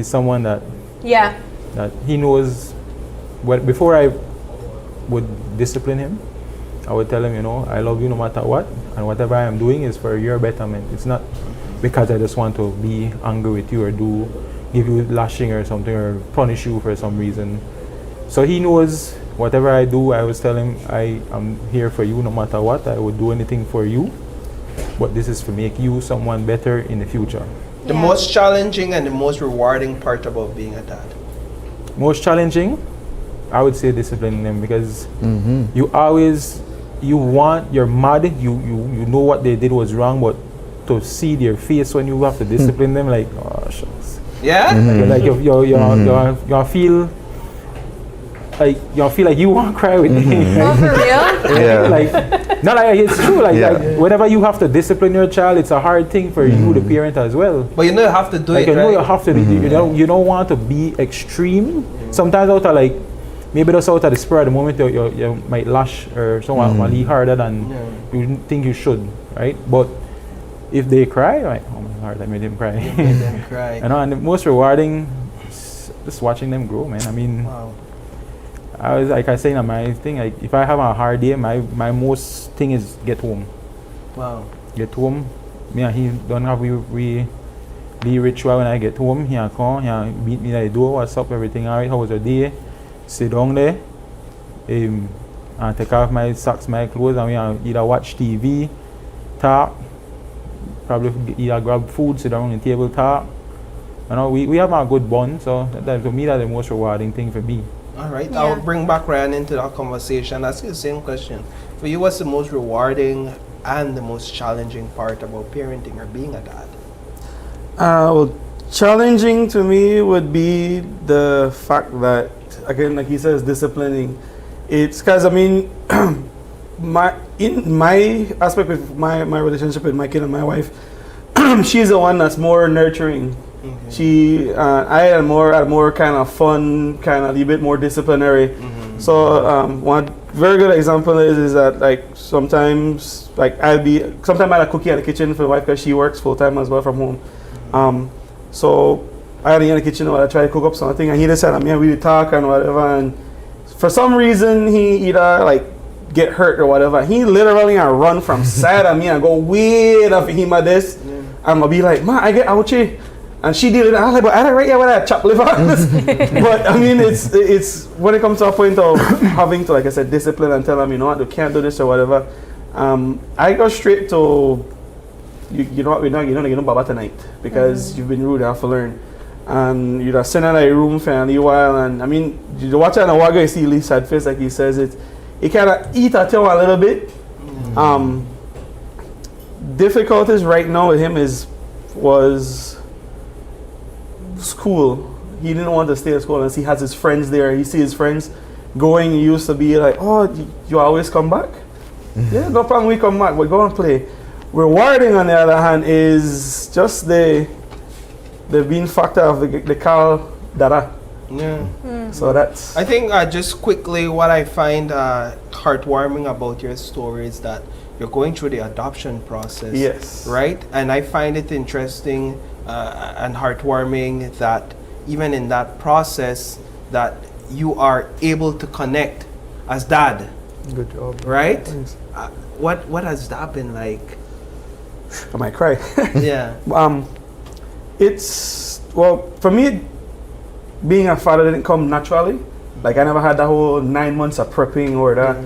someone that that he knows. What before I would discipline him, I would tell him, you know, I love you no matter what, and whatever I am doing is for your betterment. It's not because I just want to be angry with you or give you lashing or something or punish you for some reason. So he knows whatever I do, I always tell him I am here for you no matter what. I would do anything for you, but this is to make you someone better in the future. The most challenging and the most rewarding part about being a dad? Most challenging, I would say disciplining them, because you're mad, you know what they did was wrong, but to see their face when you have to discipline them, like, oh shucks. Yeah? Like you feel like you want to cry with me. Oh, for real? Yeah. Like, no, like it's true. Like, whenever you have to discipline your child, it's a hard thing for you, the parent, as well. But you know you have to do it, you know right? you have to. You don't want to be extreme. Sometimes out of like, maybe just out of the spur of the moment, you might lash or someone a little harder than you think you should, right? But if they cry, like, oh my God, I made them cry. Made them cry. You know, and the most rewarding is just watching them grow, man. I mean, I was like I say in my thing, like if I have a hard day, my most thing is get home. Wow. Get home. Me and he don't have we ritual when I get home. He come, he meet me at the door. What's up? Everything alright? How was your day? Sit down there. And take off my socks, my clothes, and we either watch TV, talk. Probably either grab food, sit down on the table, talk. You know, we have a good bond. So that to me, that's the most rewarding thing for me. All right, I'll bring back Ryan into that conversation. Ask you the same question. For you, what's the most rewarding and the most challenging part about parenting or being a dad? Well, challenging to me would be the fact that, again, like he says, disciplining. It's because, I mean, in my aspect of my relationship with my kid and my wife, she's the one that's more nurturing. I had more kind of fun, kind of a little bit more disciplinary. So one very good example is that like sometimes like sometimes I cook in the kitchen for the wife because she works full time as well from home. So I had in the kitchen while I try to cook up something, and he just said, "I'm we talk and whatever." And for some reason, he either like get hurt or whatever. He literally run from side of me and go way off him at this. I'm gonna be like, "Ma, I get ouchie." And she did it. I was like, but I don't right here with that chop liver. But I mean, it's when it comes to a point of having to, like I said, discipline and tell them, you know what, you can't do this or whatever. I go straight to, you know what, we're not getting no baba tonight because you've been rude. You have to learn. And you just sitting in a room for a little while. And I mean, you watch it and walk, you see Lee's sad face, like he says it. He kind of eat at you a little bit. Difficulties right now with him was school. He didn't want to stay at school unless he has his friends there. He sees his friends going. He used to be like, oh, you always come back? Yeah, no problem, we come back, we go and play. Rewarding on the other hand is just the being factor of the Carl Dada. Yeah. So that's, I think just quickly what I find heartwarming about your story is that you're going through the adoption process. Yes. Right? And I find it interesting and heartwarming that even in that process that you are able to connect as dad. Good job. Right? What has that been like? I might cry. Yeah. It's, well, for me, being a father didn't come naturally. Like I never had that whole 9 months of prepping or that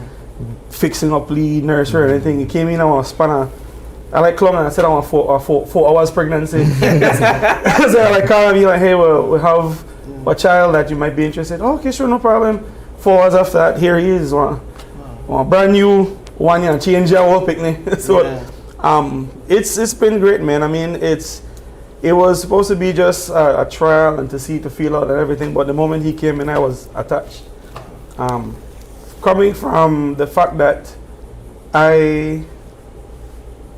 fixing up lead nursery or anything. It came in on a spanner. I like Clem and I said I want 4 hours pregnancy. So I like call me like, hey, we have a child that you might be interested. Oh, okay, sure, no problem. 4 hours after that, here he is. One brand new 1 year change your whole picnic. So it's been great, man. I mean, it was supposed to be just a trial and to feel out and everything, but the moment he came in, I was attached. Coming from the fact that I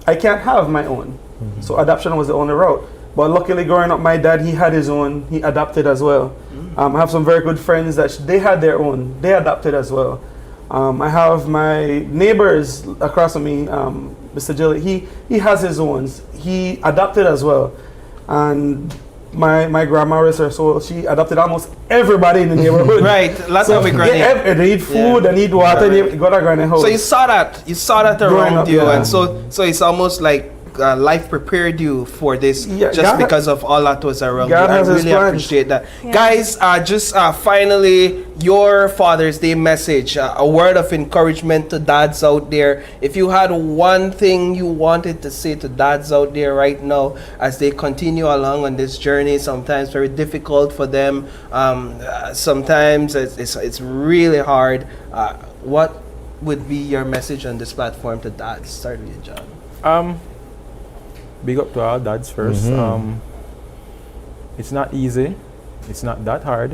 can't have my own. So adoption was the only route. But luckily, growing up, my dad, he had his own. He adopted as well. I have some very good friends that they had their own. They adopted as well. I have my neighbors across from me, Mr. Jill. He has his own. He adopted as well. And my grandma, rest her soul, she adopted almost everybody in the neighborhood. Right, lots of my granny. They need food, they need water, they got a granny house. So you saw that Growing around up, you, yeah. and so it's almost like life prepared you for this, just God- because of all that was around God you. I has his really plans. appreciate that, Yeah. guys. Just finally, your Father's Day message, a word of encouragement to dads out there. If you had one thing you wanted to say to dads out there right now as they continue along on this journey, sometimes very difficult for them. Sometimes it's really hard. What would be your message on this platform to dads? Start with you, John. Big up to all dads first. It's not easy. It's not that hard.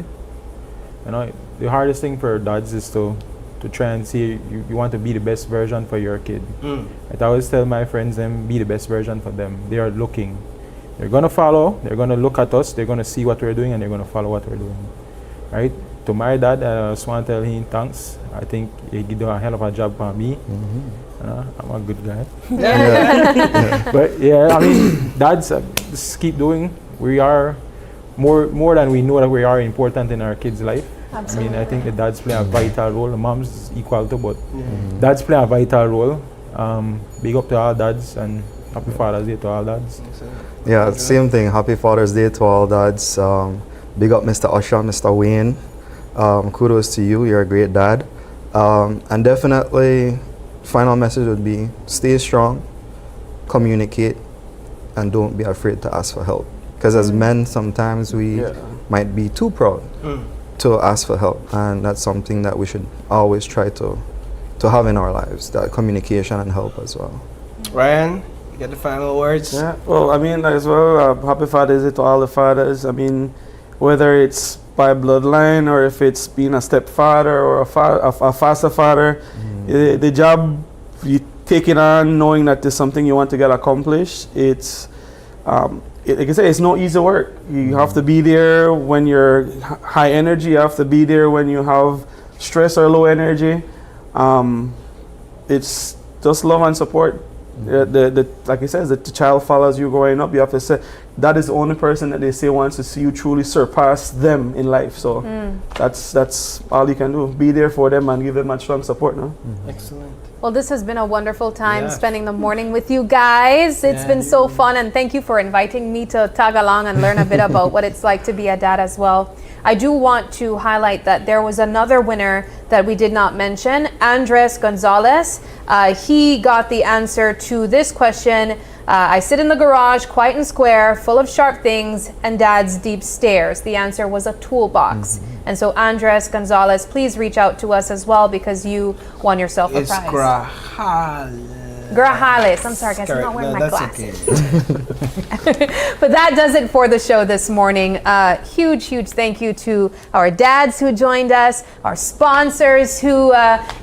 You know, the hardest thing for dads is to try and see you want to be the best version for your kid. I always tell my friends them be the best version for them. They are looking. They're gonna follow. They're gonna look at us. They're gonna see what we're doing, and they're gonna follow what we're doing. Right? To my dad, I just want to tell him thanks. I think he did a hell of a job for me. I'm a good guy. But yeah, I mean, dads, just keep doing. We are more than we know that we are important in our kids' life. Absolutely. I mean, I think the dads play a vital role. The moms is equal to, but dads play a vital role. Big up to all dads, and happy Father's Day to all dads. Yeah, same thing. Happy Father's Day to all dads. Big up Mr. Usher, Mr. Wayne. Kudos to you. You're a great dad. And definitely, final message would be stay strong, communicate, and don't be afraid to ask for help. Because as men, sometimes we might be too proud to ask for help. And that's something that we should always try to have in our lives, that communication and help as well. Ryan, you got the final words? Yeah, well, I mean, as well, happy Father's Day to all the fathers. I mean, whether it's by bloodline or if it's being a stepfather or a foster father, the job you take it on knowing that there's something you want to get accomplished, it's, like I say, it's no easy work. You have to be there when you're high energy, you have to be there when you have stress or low energy. It's just love and support. Like I said, the child follows you growing up. You have to say that is the only person that they say wants to see you truly surpass them in life. So that's all you can do. Be there for them and give them much strong support. No? Excellent. Well, this has been a wonderful time Yeah. spending the morning with you guys. It's been so fun, and thank you for inviting me to tag along and learn a bit about what it's like to be a dad as well. I do want to highlight that there was another winner that we did not mention, Andres Gonzalez. He got the answer to this question. I sit in the garage, quiet and square, full of sharp things, and dad's deep stares. The answer was a toolbox. And so Andres Gonzalez, please reach out to us as well because you won yourself a It's prize. Grajales. I'm sorry, guys. I'm not wearing my glasses. But that does it for the show this morning. Huge thank you to our dads who joined us, our sponsors who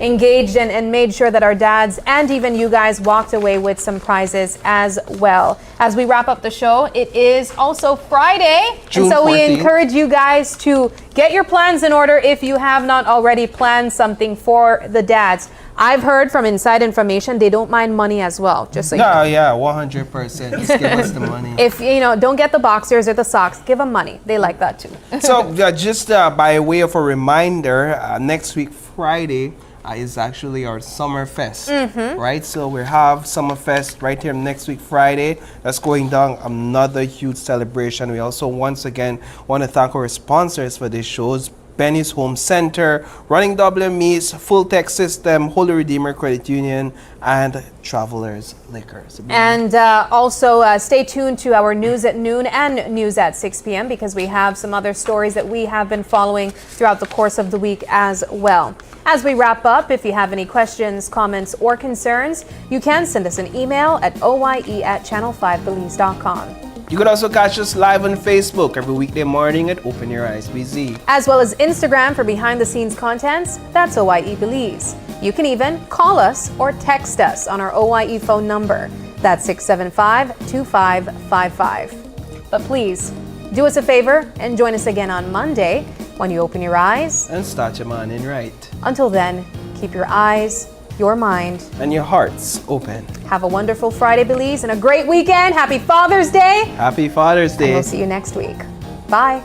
engaged and made sure that our dads and even you guys walked away with some prizes as well. As we wrap up the show, it is also Friday. June and so we 14th. encourage you guys to get your plans in order if you have not already planned something for the dads. I've heard from inside information they don't mind money as well, just so you know. No, yeah, 100%. Just give us the money. If don't get the boxers or the socks, give them money. They like that too. So just by way of a reminder, next week Friday is actually our Summer Fest, right? So we have Summer Fest right here next week Friday. That's going down, another huge celebration. We also once again want to thank our sponsors for these shows. Benny's Home Center, Running Dublin Meats, Full Tech System, Holy Redeemer Credit Union, and Travelers Liquors. And also stay tuned to our News at Noon and News at 6 p.m. because we have some other stories that we have been following throughout the course of the week as well. As we wrap up, if you have any questions, comments, or concerns, you can send us an email at oye@channel5belize.com. You can also catch us live on Facebook every weekday morning at Open Your Eyes BZ. As well as Instagram for behind-the-scenes contents, that's OYE Belize. You can even call us or text us on our OYE phone number. That's 675-2555. But please, do us a favor and join us again on Monday when you open your eyes. And start your morning right. Until then, keep your eyes, your mind, and your hearts open. Have a wonderful Friday, Belize, and a great weekend. Happy Father's Day. Happy Father's Day. And we'll see you next week. Bye.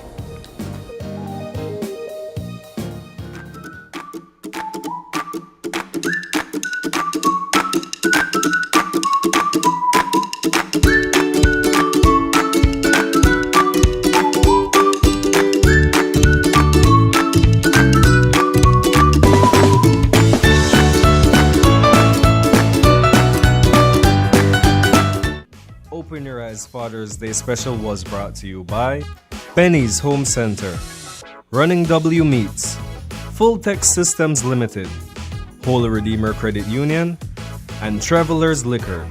Open Your Eyes Father's Day special was brought to you by Penny's Home Center, Running W Meats, Full Tech Systems Limited, Holy Redeemer Credit Union, and Travelers Liquor.